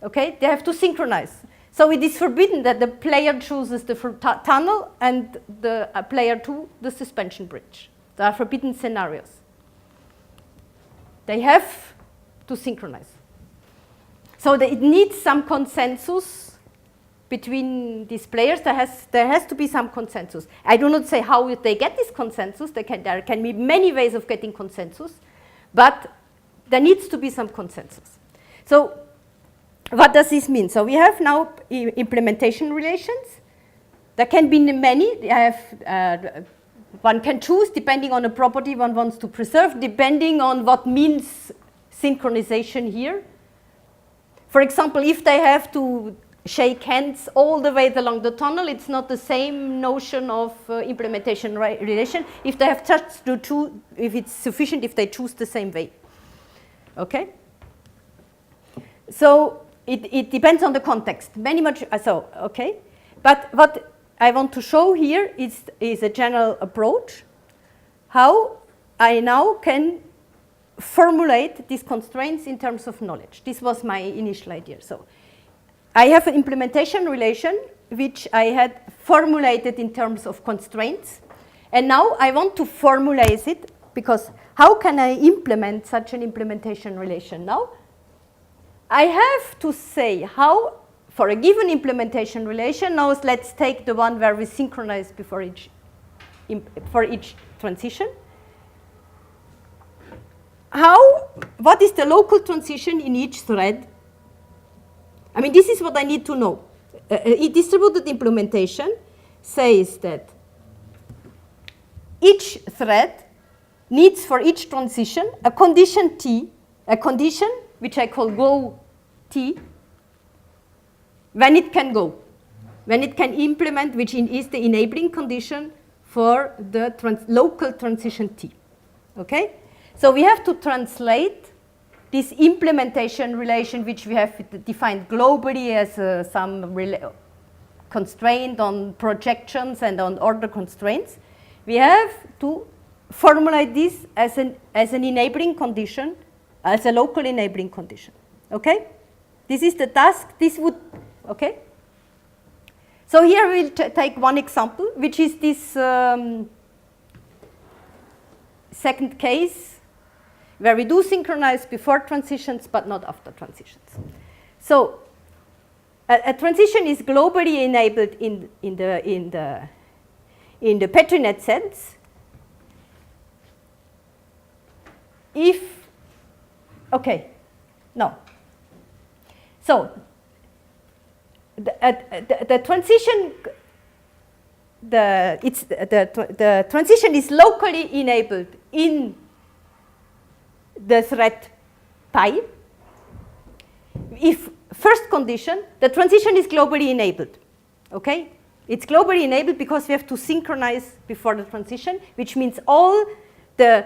Okay, they have to synchronize. So it is forbidden that the player chooses the tunnel and the player 2 the suspension bridge. There are forbidden scenarios. They have to synchronize. So it needs some consensus between these players. There has to be some consensus. I do not say how they get this consensus. There can be many ways of getting consensus, but there needs to be some consensus. So what does this mean? So we have now implementation relations. There can be many. One can choose depending on a property one wants to preserve, depending on what means synchronization here. For example, if they have to shake hands all the way along the tunnel, it's not the same notion of implementation relation. If they have just to choose, if it's sufficient if they choose the same way. Okay? So it depends on the context. Okay? But what I want to show here is a general approach, how I now can formulate these constraints in terms of knowledge. This was my initial idea. So I have an implementation relation which I had formulated in terms of constraints, and now I want to formulate it, because how can I implement such an implementation relation now? I have to say how, for a given implementation relation, now let's take the one where we synchronize for each transition. What is the local transition in each thread? I mean, this is what I need to know. A distributed implementation says that each thread needs for each transition a condition T, a condition which I call go T, when it can go, when it can implement, which is the enabling condition for the local transition T. Okay? So we have to translate this implementation relation, which we have defined globally as some constraint on projections and on order constraints. We have to formulate this as an enabling condition, as a local enabling condition. Okay? This is the task. This would, okay? So here we'll take one example, which is this second case, where we do synchronize before transitions, but not after transitions. So a transition is globally enabled in the Petri net sense if, okay, no. So the transition, the transition is locally enabled in the thread pi. If first condition, the transition is globally enabled. Okay, it's globally enabled because we have to synchronize before the transition, which means all the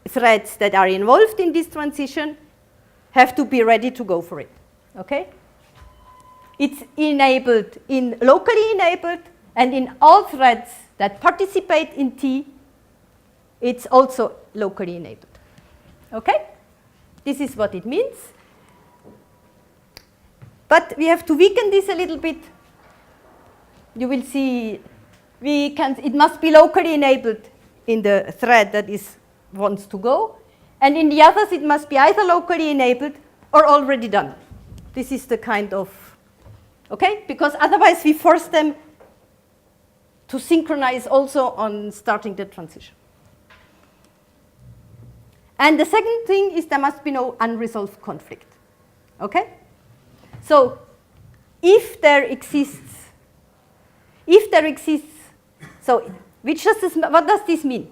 threads that are involved in this transition have to be ready to go for it. Okay. It's enabled locally enabled, and in all threads that participate in T, it's also locally enabled. Okay? This is what it means. But we have to weaken this a little bit. You will see it must be locally enabled in the thread that wants to go, and in the others it must be either locally enabled or already done. This is the kind of, okay? Because otherwise we force them to synchronize also on starting the transition. And the second thing is there must be no unresolved conflict. Okay? So if there exists, so what does this mean?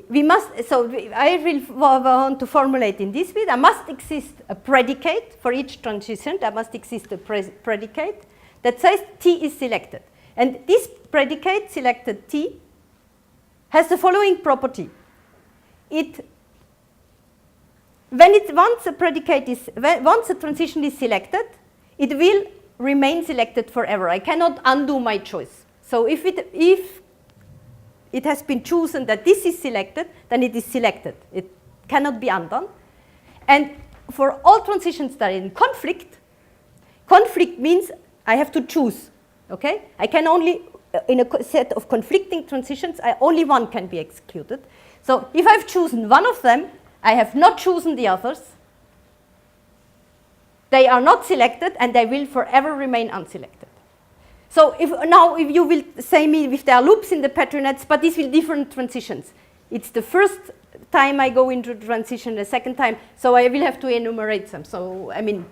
We must, I will want to formulate in this way. There must exist a predicate for each transition. There must exist a predicate that says T is selected. And this predicate, selected T, has the following property. Once a transition is selected, it will remain selected forever. I cannot undo my choice. So if it has been chosen that this is selected, then it is selected. It cannot be undone. And for all transitions that are in conflict means I have to choose. Okay? I can only, in a set of conflicting transitions, only one can be executed. So if I've chosen one of them, I have not chosen the others. They are not selected, and they will forever remain unselected. So if you will say me if there are loops in the Petri nets, but these will be different transitions. It's the first time I go into transition, the second time, so I will have to enumerate them. So I mean,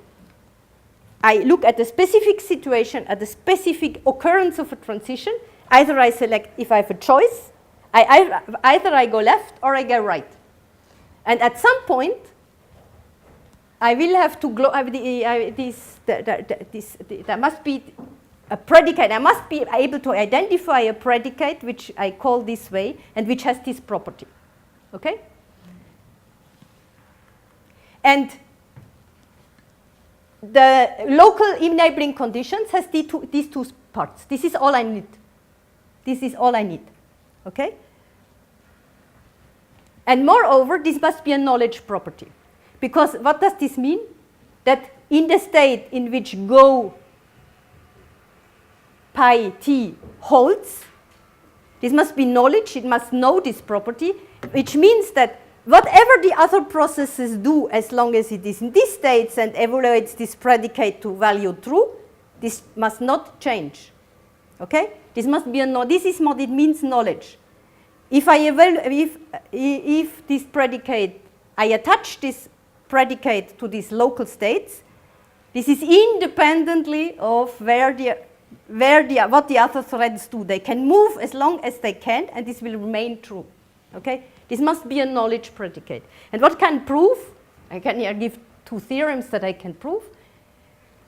I look at the specific situation, at the specific occurrence of a transition. Either I select, if I have a choice, either I go left or I go right. And at some point, I will have to there must be a predicate. I must be able to identify a predicate, which I call this way, and which has this property. Okay? And the local enabling conditions has these two parts. This is all I need. This is all I need. Okay? And moreover, this must be a knowledge property. Because what does this mean? That in the state in which go pi t holds, this must be knowledge, it must know this property, which means that whatever the other processes do, as long as it is in these states and evaluates this predicate to value true, this must not change. Okay? This must be this is what it means, knowledge. If this predicate, I attach this predicate to these local states, this is independently of what the other threads do. They can move as long as they can, and this will remain true. Okay? This must be a knowledge predicate. And what can prove? I can here give two theorems that I can prove.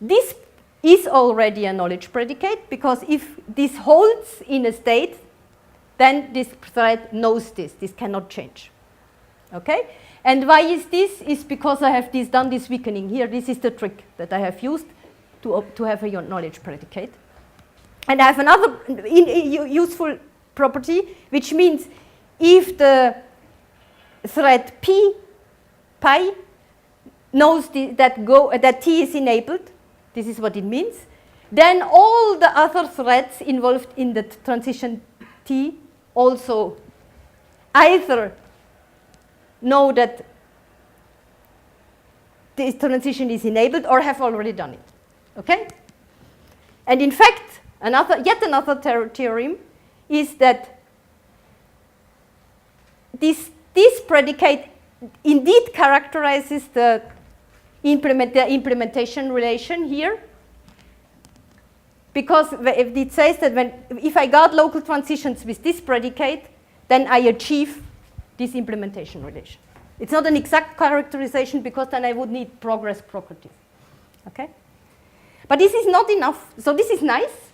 This is already a knowledge predicate, because if this holds in a state, then this thread knows this. This cannot change. Okay? And why is this? Is because I have done this weakening here. This is the trick that I have used to have a knowledge predicate. And I have another useful property, which means if the thread pi knows that T is enabled, this is what it means, then all the other threads involved in the transition T also either know that this transition is enabled or have already done it. Okay? And in fact, yet another theorem is that this predicate indeed characterizes the implementation relation here, because it says that if I got local transitions with this predicate, then I achieve this implementation relation. It's not an exact characterization because then I would need progress properties. Okay? But this is not enough. So this is nice.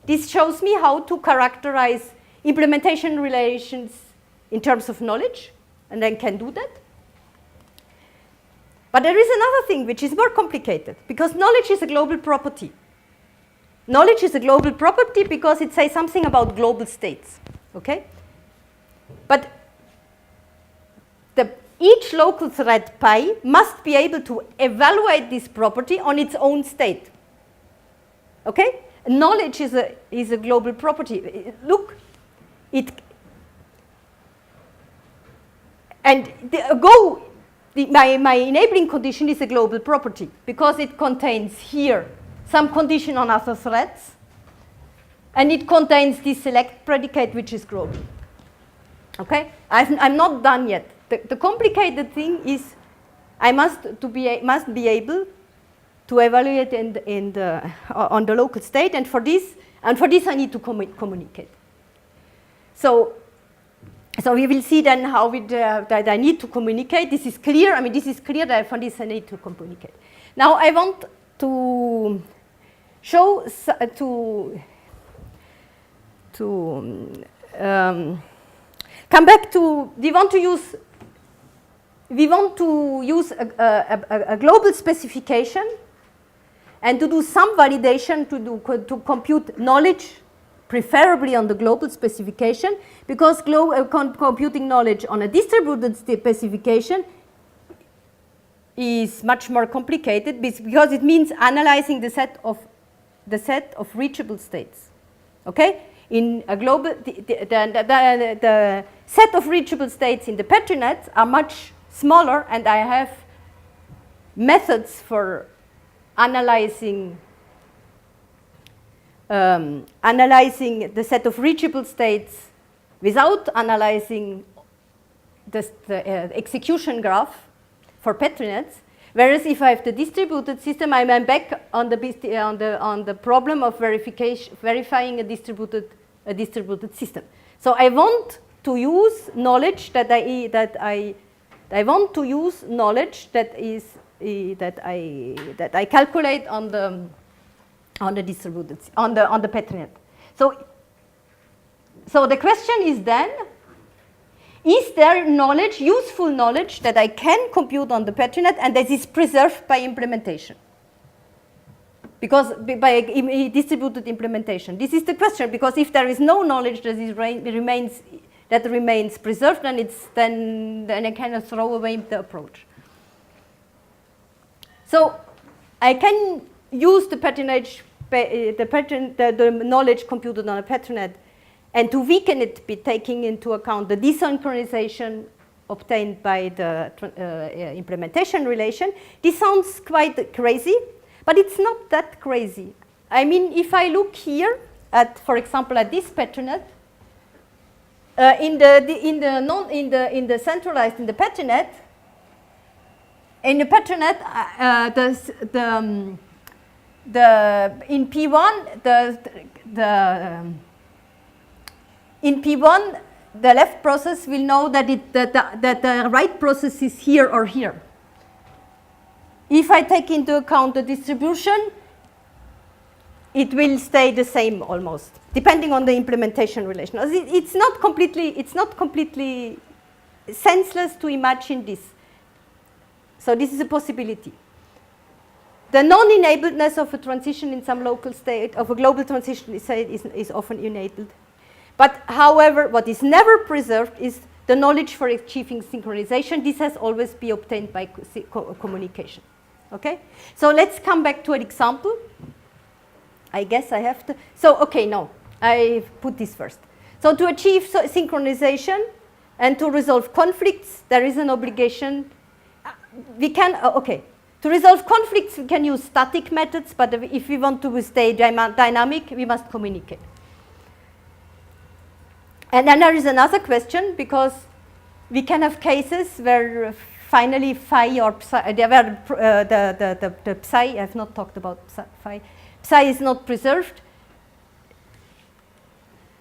This shows me how to characterize implementation relations in terms of knowledge, and I can do that. But there is another thing which is more complicated, because knowledge is a global property. Knowledge is a global property because it says something about global states. Okay? But each local thread pi must be able to evaluate this property on its own state. Okay? Knowledge is a global property. Look, my enabling condition is a global property because it contains here some condition on other threads, and it contains this select predicate which is global. Okay? I'm not done yet. The complicated thing is I must be able to evaluate on the local state, and for this I need to communicate. So we will see then how that I need to communicate. This is clear. I mean, this is clear that for this I need to communicate. Now I want to show come back to we want to use a global specification and to do some validation to compute knowledge, preferably on the global specification, because computing knowledge on a distributed specification is much more complicated because it means analyzing the set of reachable states. Okay? In a global, the set of reachable states in the Petri net are much smaller, and I have methods for analyzing the set of reachable states without analyzing the execution graph for Petri nets. Whereas if I have the distributed system, I'm back on the problem of verifying a distributed system. So I want to use knowledge that I calculate on the distributed on the Petri net. So the question is then, is there knowledge, useful knowledge, that I can compute on the Petri net and that is preserved by implementation? Because by distributed implementation, this is the question. Because if there is no knowledge that remains preserved, then I cannot throw away the approach. So I can use the Petri net, the knowledge computed on a Petri net, and to weaken it, be taking into account the desynchronization obtained by the implementation relation. This sounds quite crazy, but it's not that crazy. I mean, if I look here at, for example, at this Petri net, in the centralized in the Petri net, in P1, the left process will know that the right process is here or here. If I take into account the distribution, it will stay the same almost, depending on the implementation relation. It's not completely senseless to imagine this. So this is a possibility. The non-enabledness of a transition in some local state, of a global transition is often enabled. But however, what is never preserved is the knowledge for achieving synchronization. This has always been obtained by communication. Okay? So let's come back to an example. I guess I have to. So, okay, no, I put this first. So to achieve synchronization and to resolve conflicts, there is an obligation. We can, okay. To resolve conflicts, we can use static methods, but if we want to stay dynamic, we must communicate. And then there is another question, because we can have cases where finally phi or psi, where the psi, I have not talked about psi, psi is not preserved.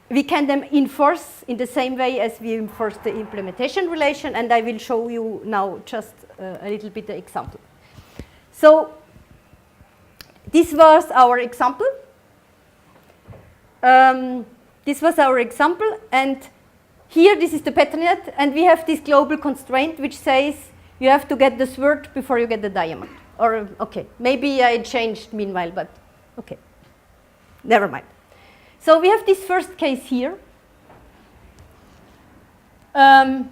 We can then enforce in the same way as we enforce the implementation relation, and I will show you now just a little bit the example. So this was our example. This was our example, and here this is the patternnet, and we have this global constraint which says you have to get the sword before you get the diamond. Or, okay, maybe I changed meanwhile, but okay, never mind. So we have this first case here. Here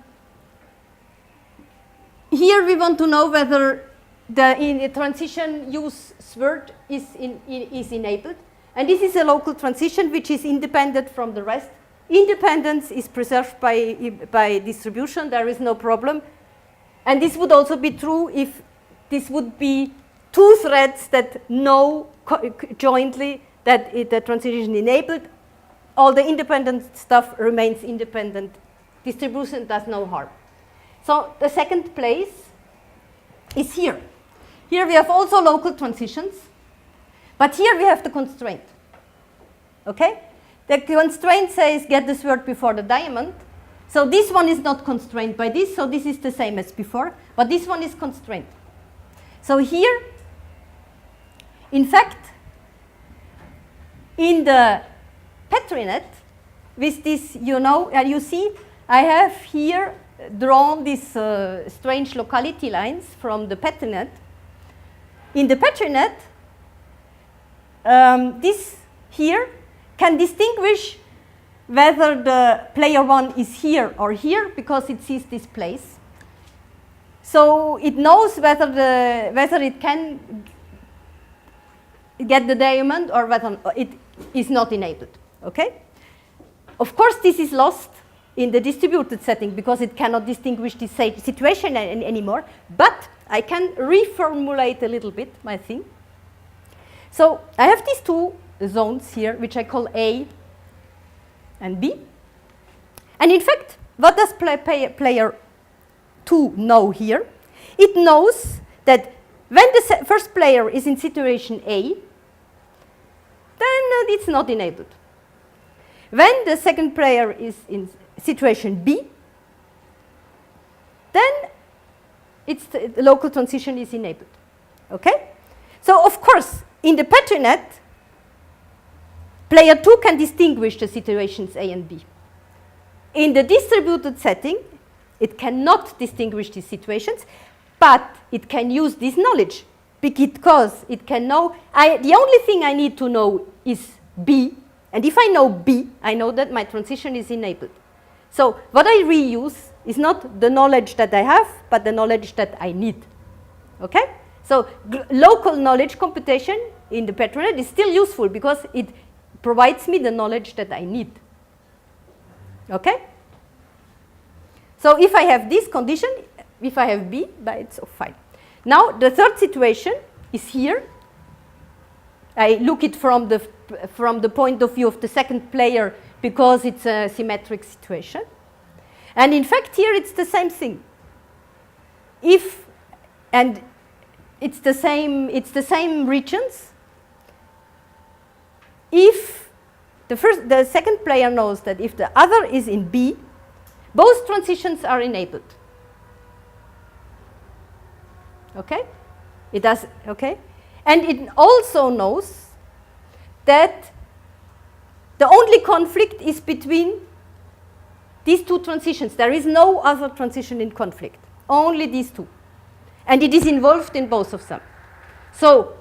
we want to know whether the transition use sword is enabled. And this is a local transition which is independent from the rest. Independence is preserved by distribution. There is no problem. And this would also be true if this would be two threads that know jointly that the transition enabled. All the independent stuff remains independent. Distribution does no harm. So the second place is here. Here we have also local transitions. But here we have the constraint, okay? The constraint says get the sword before the diamond. So this one is not constrained by this, so this is the same as before, but this one is constrained. So here, in fact, in the patternnet, with this, you see, I have here drawn these strange locality lines from the patternnet. In the patternnet, this here can distinguish whether the player 1 is here or here because it sees this place. So it knows whether it can get the diamond or whether it is not enabled. Okay? Of course, this is lost in the distributed setting because it cannot distinguish this situation anymore. But I can reformulate a little bit my thing. So I have these two zones here, which I call A and B. And in fact, what does player 2 know here? It knows that when the first player is in situation A, then it's not enabled. When the second player is in situation B, then the local transition is enabled. Okay? So of course, in the patternnet, player 2 can distinguish the situations A and B. In the distributed setting, it cannot distinguish these situations, but it can use this knowledge because it can know, the only thing I need to know is B, and if I know B, I know that my transition is enabled. So what I reuse is not the knowledge that I have, but the knowledge that I need. Okay? So local knowledge computation in the patternnet is still useful because it provides me the knowledge that I need. Okay? So if I have this condition, if I have B, it's fine. Now the third situation is here. I look it from the point of view of the second player because it's a symmetric situation. And in fact here it's the same thing. It's the same regions. If the second player knows that if the other is in B, both transitions are enabled. Okay? It does, okay? And it also knows that the only conflict is between these two transitions. There is no other transition in conflict, only these two. And it is involved in both of them. So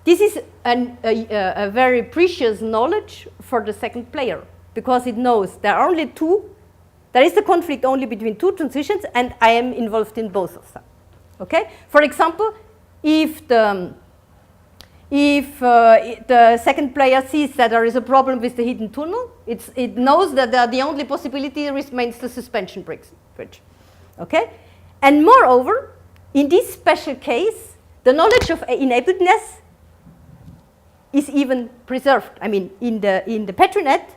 this is a very precious knowledge for the second player because it knows there are only two. There is a conflict only between two transitions, and I am involved in both of them. Okay? For example, if the second player sees that there is a problem with the hidden tunnel, it knows that the only possibility remains the suspension bridge. Okay? And moreover, in this special case, the knowledge of enabledness is even preserved. I mean, in the Petronet,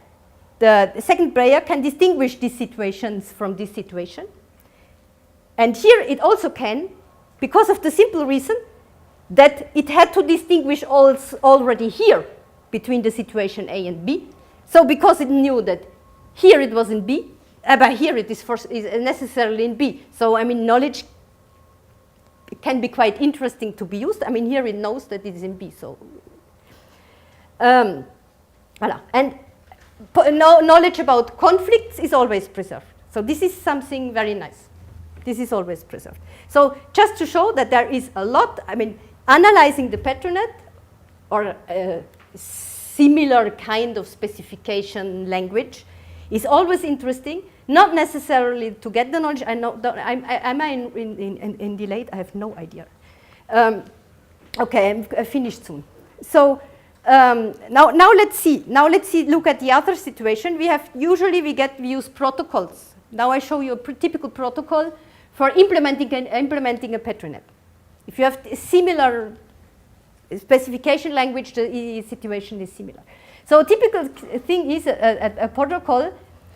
the second player can distinguish these situations from this situation. And here it also can, because of the simple reason that it had to distinguish already here between the situation A and B. So because it knew that here it was in B, but here it is necessarily in B. So, I mean, knowledge can be quite interesting to be used. I mean, here it knows that it is in B. So, voilà. And knowledge about conflicts is always preserved. So this is something very nice. This is always preserved. So just to show that there is a lot, I mean, analyzing the Petronet or a similar kind of specification language is always interesting, not necessarily to get the knowledge. I know, am I in delayed? I have no idea. Okay, I'm finished soon. So now let's see. Now let's look at the other situation. We use protocols. Now I show you a typical protocol for implementing a Petronet. If you have a similar specification language, the situation is similar. So a typical thing is a protocol.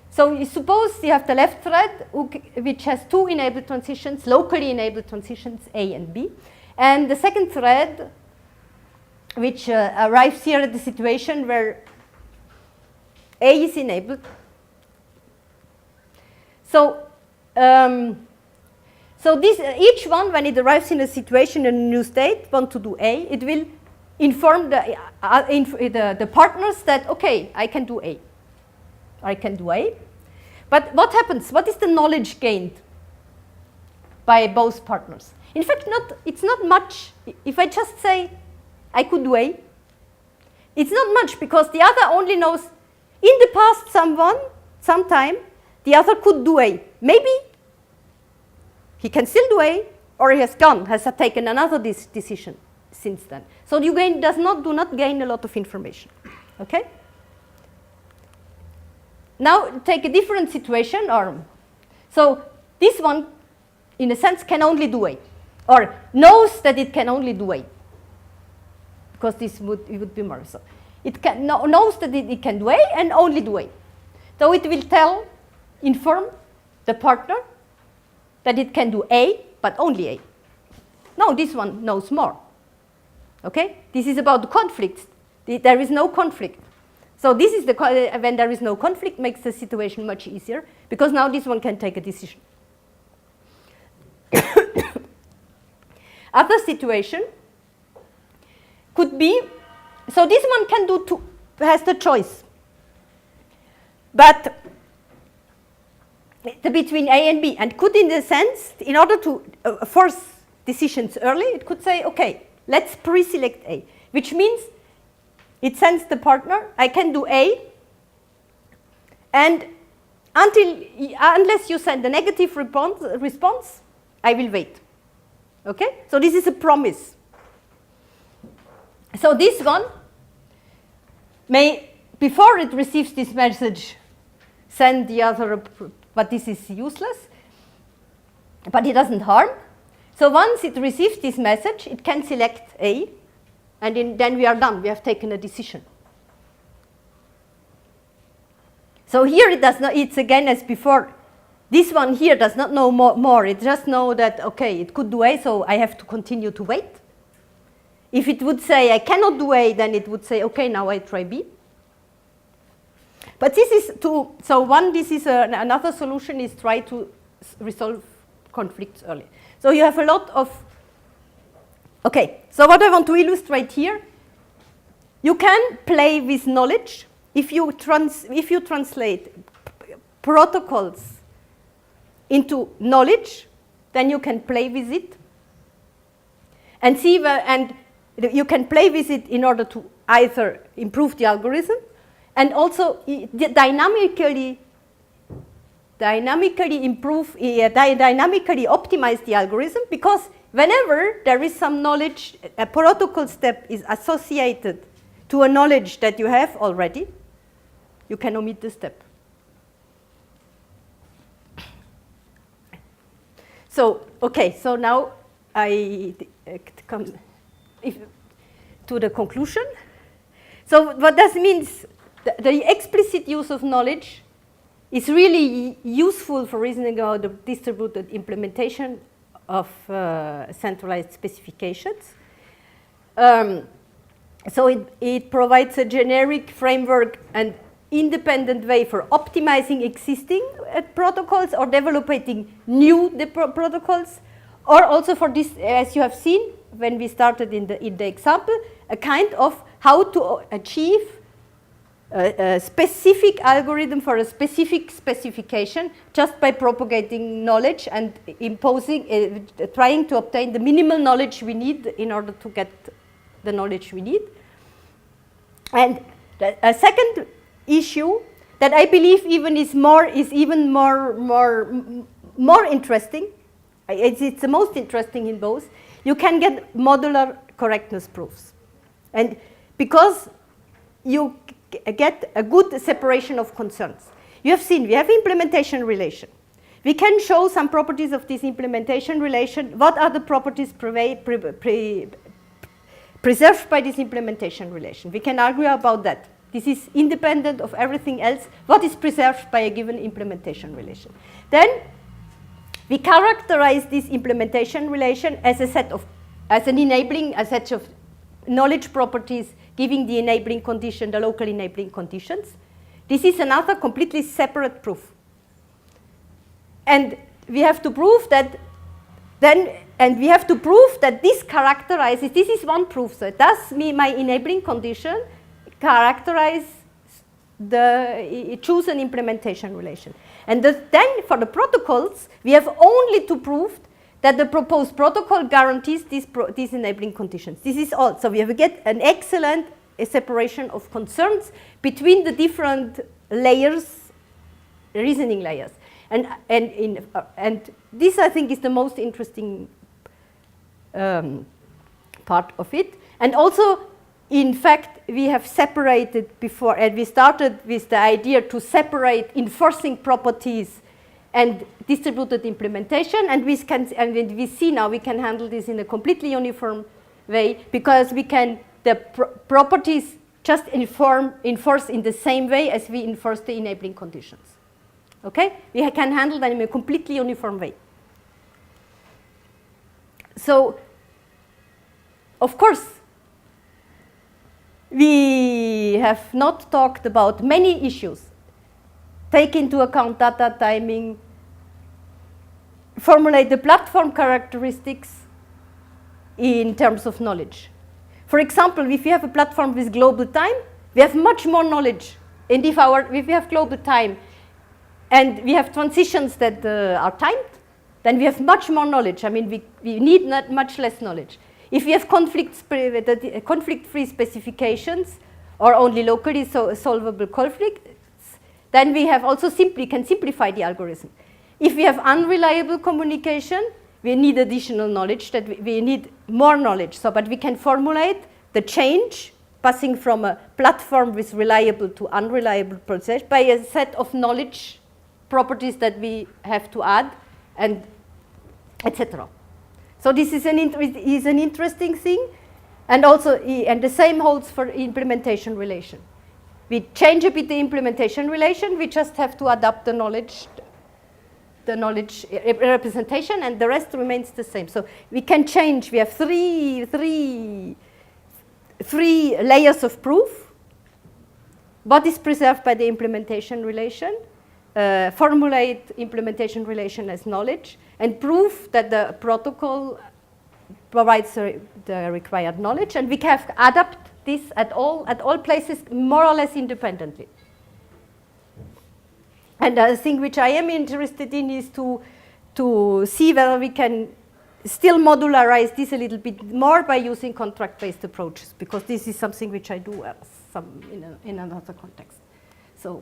So you suppose you have the left thread, which has two enabled transitions, locally enabled transitions A and B, and the second thread, which arrives here at the situation where A is enabled. So, each one, when it arrives in a situation in a new state, want to do A, it will inform the partners that, okay, I can do A. I can do A. But what happens? What is the knowledge gained by both partners? In fact, it's not much. If I just say, I could do A, it's not much, because the other only knows, in the past, sometime, the other could do A. Maybe he can still do A, or he has taken another decision since then. So you do not gain a lot of information. Okay? Now take a different situation, so this one, in a sense, can only do A, or knows that it can only do A, because it would be more so. It knows that it can do A and only do A. So it will inform the partner that it can do A, but only A. Now this one knows more. Okay? This is about the conflicts. There is no conflict. So this is when there is no conflict, makes the situation much easier, because now this one can take a decision. Other situation could be, so this one can do two, has the choice. But between A and B, and could, in a sense, in order to force decisions early, it could say, okay, let's pre-select A, which means it sends the partner, I can do A, and unless you send a negative response, I will wait. Okay? So this is a promise. So this one may, before it receives this message, send the other, but this is useless, but it doesn't harm. So once it receives this message, it can select A, and then we are done. We have taken a decision. So here it does not, it's again as before. This one here does not know more. It just knows that, okay, it could do A, so I have to continue to wait. If it would say I cannot do A, then it would say, okay, now I try B. But this is another solution is try to resolve conflicts early. So you have a lot of, okay, so what I want to illustrate here, you can play with knowledge. If you translate protocols into knowledge, then you can play with it and see and you can play with it in order to either improve the algorithm, and also dynamically optimize the algorithm, because whenever there is some knowledge, a protocol step is associated to a knowledge that you have already, you can omit the step. So, okay, so now I come to the conclusion. So what that means, the explicit use of knowledge is really useful for reasoning about the distributed implementation of centralized specifications. So it provides a generic framework and independent way for optimizing existing protocols or developing new protocols, or also for this, as you have seen when we started in the example, a kind of how to achieve a specific algorithm for a specific specification just by propagating knowledge and imposing, trying to obtain the minimal knowledge we need in order to get the knowledge we need. And a second issue that I believe is even more interesting. It's the most interesting in both. You can get modular correctness proofs, and because you get a good separation of concerns. You have seen we have implementation relation. We can show some properties of this implementation relation. What are the properties preserved by this implementation relation? We can argue about that. This is independent of everything else. What is preserved by a given implementation relation? Then we characterize this implementation relation as a set of knowledge properties giving the enabling condition, the local enabling conditions. This is another completely separate proof. And we have to prove that this characterizes, this is one proof set. Thus, my enabling condition characterize choose an implementation relation. And then for the protocols, we have only to prove that the proposed protocol guarantees these enabling conditions. This is all. So we get an excellent separation of concerns between the different layers, reasoning layers. And this, I think, is the most interesting part of it. And also, in fact, we have separated before, and we started with the idea to separate enforcing properties and distributed implementation, and we see now we can handle this in a completely uniform way, because the properties just enforce in the same way as we enforce the enabling conditions. Okay? We can handle them in a completely uniform way. So, of course, we have not talked about many issues. Take into account data timing, formulate the platform characteristics in terms of knowledge. For example, if you have a platform with global time, we have much more knowledge. And if we have global time and we have transitions that are timed, then we have much more knowledge. I mean, we need not much less knowledge. If we have conflict-free specifications or only locally solvable conflicts, then we have also can simplify the algorithm. If we have unreliable communication, we need additional knowledge, that we need more knowledge. So, but we can formulate the change passing from a platform with reliable to unreliable process by a set of knowledge properties that we have to add, and etc. So this is an interesting thing, and also the same holds for implementation relation. We change a bit the implementation relation. We just have to adapt the knowledge representation, and the rest remains the same. So we can change. We have three layers of proof. What is preserved by the implementation relation? Formulate implementation relation as knowledge, and prove that the protocol provides the required knowledge, and we can adapt this at all places more or less independently. And the thing which I am interested in is to see whether we can still modularize this a little bit more by using contract-based approaches, because this is something which I do in another context. So,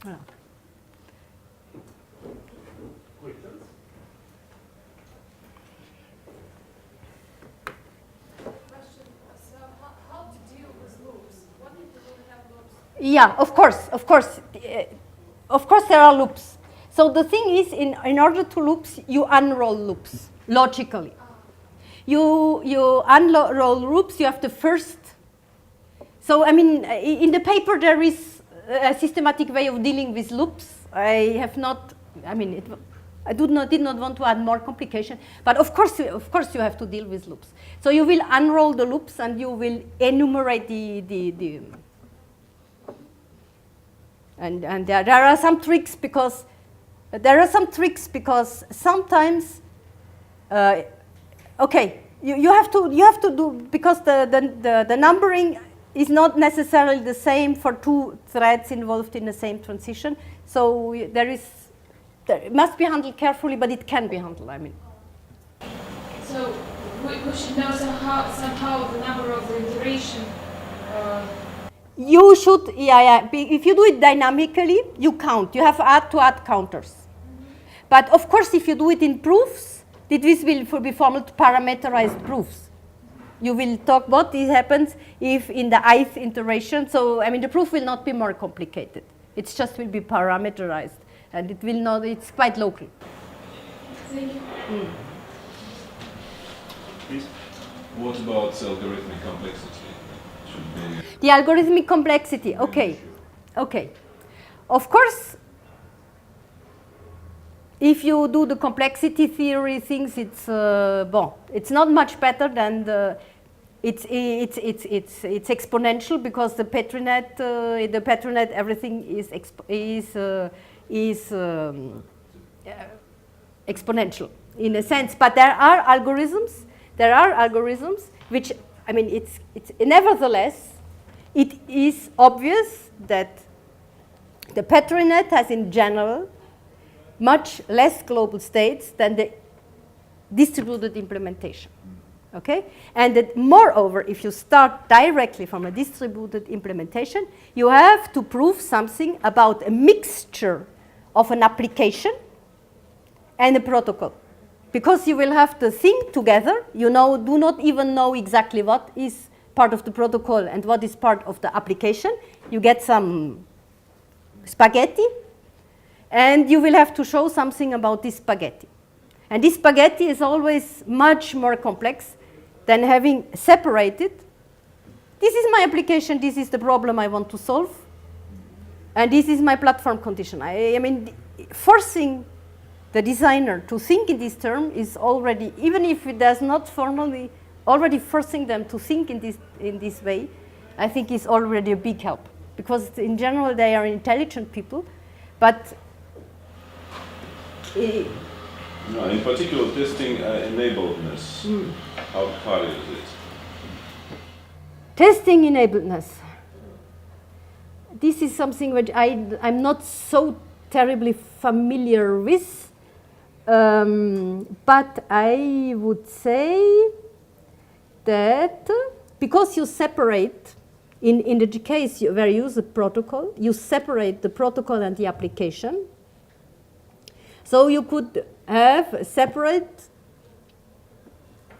yeah. Yeah, of course, there are loops. So the thing is, in order to loops, you unroll loops logically. You unroll loops. You have the first. So I mean, in the paper there is a systematic way of dealing with loops. I have not. I mean, I did not want to add more complication. But of course, you have to deal with loops. So you will unroll the loops and you will enumerate the And there are some tricks because sometimes, okay, you have to do, because the numbering is not necessarily the same for two threads involved in the same transition. So it must be handled carefully, but it can be handled. I mean. So we should know somehow the number of iteration. You should, yeah. If you do it dynamically, you count. You have to add counters. Mm-hmm. But of course, if you do it in proofs, this will be formed parameterized proofs. You will talk what happens if in the ith iteration. So I mean, the proof will not be more complicated. It just will be parameterized, and it will not. It's quite local. Thank you. Please. What about algorithmic complexity? The algorithmic complexity, okay. Of course, if you do the complexity theory things, it's it's not much better than it's exponential, because the Petrinet everything is exponential in a sense. But there are algorithms which, I mean, it's nevertheless, it is obvious that the Petrinet has in general much less global states than the distributed implementation. Okay? And that moreover, if you start directly from a distributed implementation, you have to prove something about a mixture of an application and a protocol. Because you will have the thing together, do not even know exactly what is part of the protocol and what is part of the application. You get some spaghetti, and you will have to show something about this spaghetti. And this spaghetti is always much more complex than having separated. This is my application, this is the problem I want to solve, and this is my platform condition. I mean, forcing the designer to think in this term is already, even if it does not formally, already forcing them to think in this way, I think is already a big help. Because in general they are intelligent people, but in particular, testing enabledness, how hard is it? Testing enabledness. This is something which I'm not so terribly familiar with. But I would say that because you separate, in the case where you use a protocol, you separate the protocol and the application. So you could have separate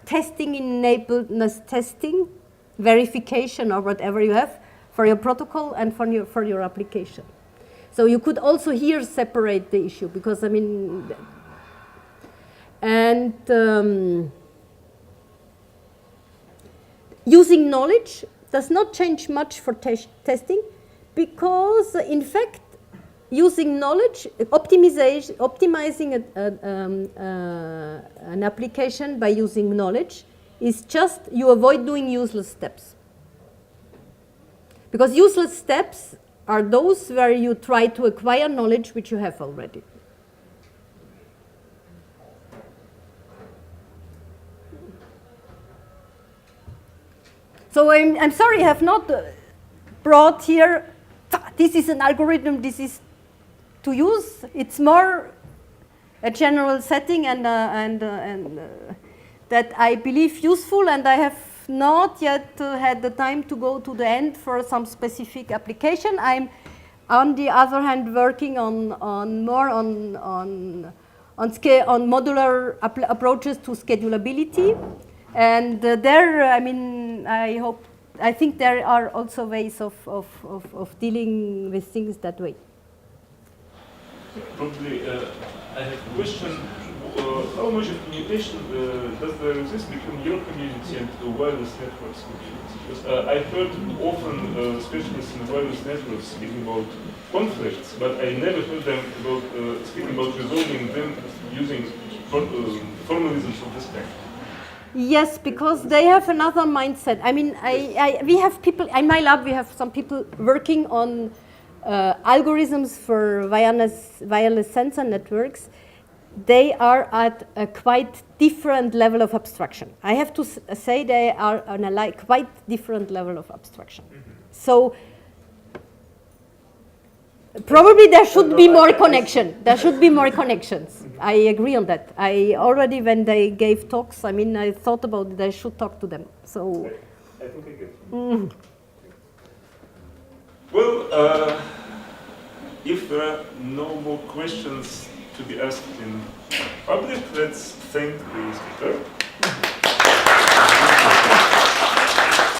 testing enabledness testing, verification, or whatever you have for your protocol and for your application. So you could also here separate the issue, because I mean, and using knowledge does not change much for testing, because in fact using knowledge, optimizing an application by using knowledge is just, you avoid doing useless steps. Because useless steps are those where you try to acquire knowledge which you have already. So I'm sorry, I have not brought here, this is an algorithm, this is to use. It's more a general setting, and that I believe useful, and I have not yet had the time to go to the end for some specific application. I'm, on the other hand, working on modular approaches to schedulability, and there, I mean, I think there are also ways of dealing with things that way. Probably, I have a question. How much of communication does there exist between your community and the wireless networks community? Because I heard often specialists in wireless networks speaking about conflicts, but I never heard them about speaking about resolving them using formalisms of this kind. Yes, because they have another mindset. I mean, we have people, in my lab we have some people working on algorithms for wireless sensor networks. They are at a quite different level of abstraction. I have to say they are on a quite different level of abstraction. Mm-hmm. So probably there should be more connection. There should be more connections. Mm-hmm. I agree on that. I already, when they gave talks, I mean, I thought about it, I should talk to them. So I think I get it. Mm. Well, if there are no more questions to be asked in public, let's thank the speaker.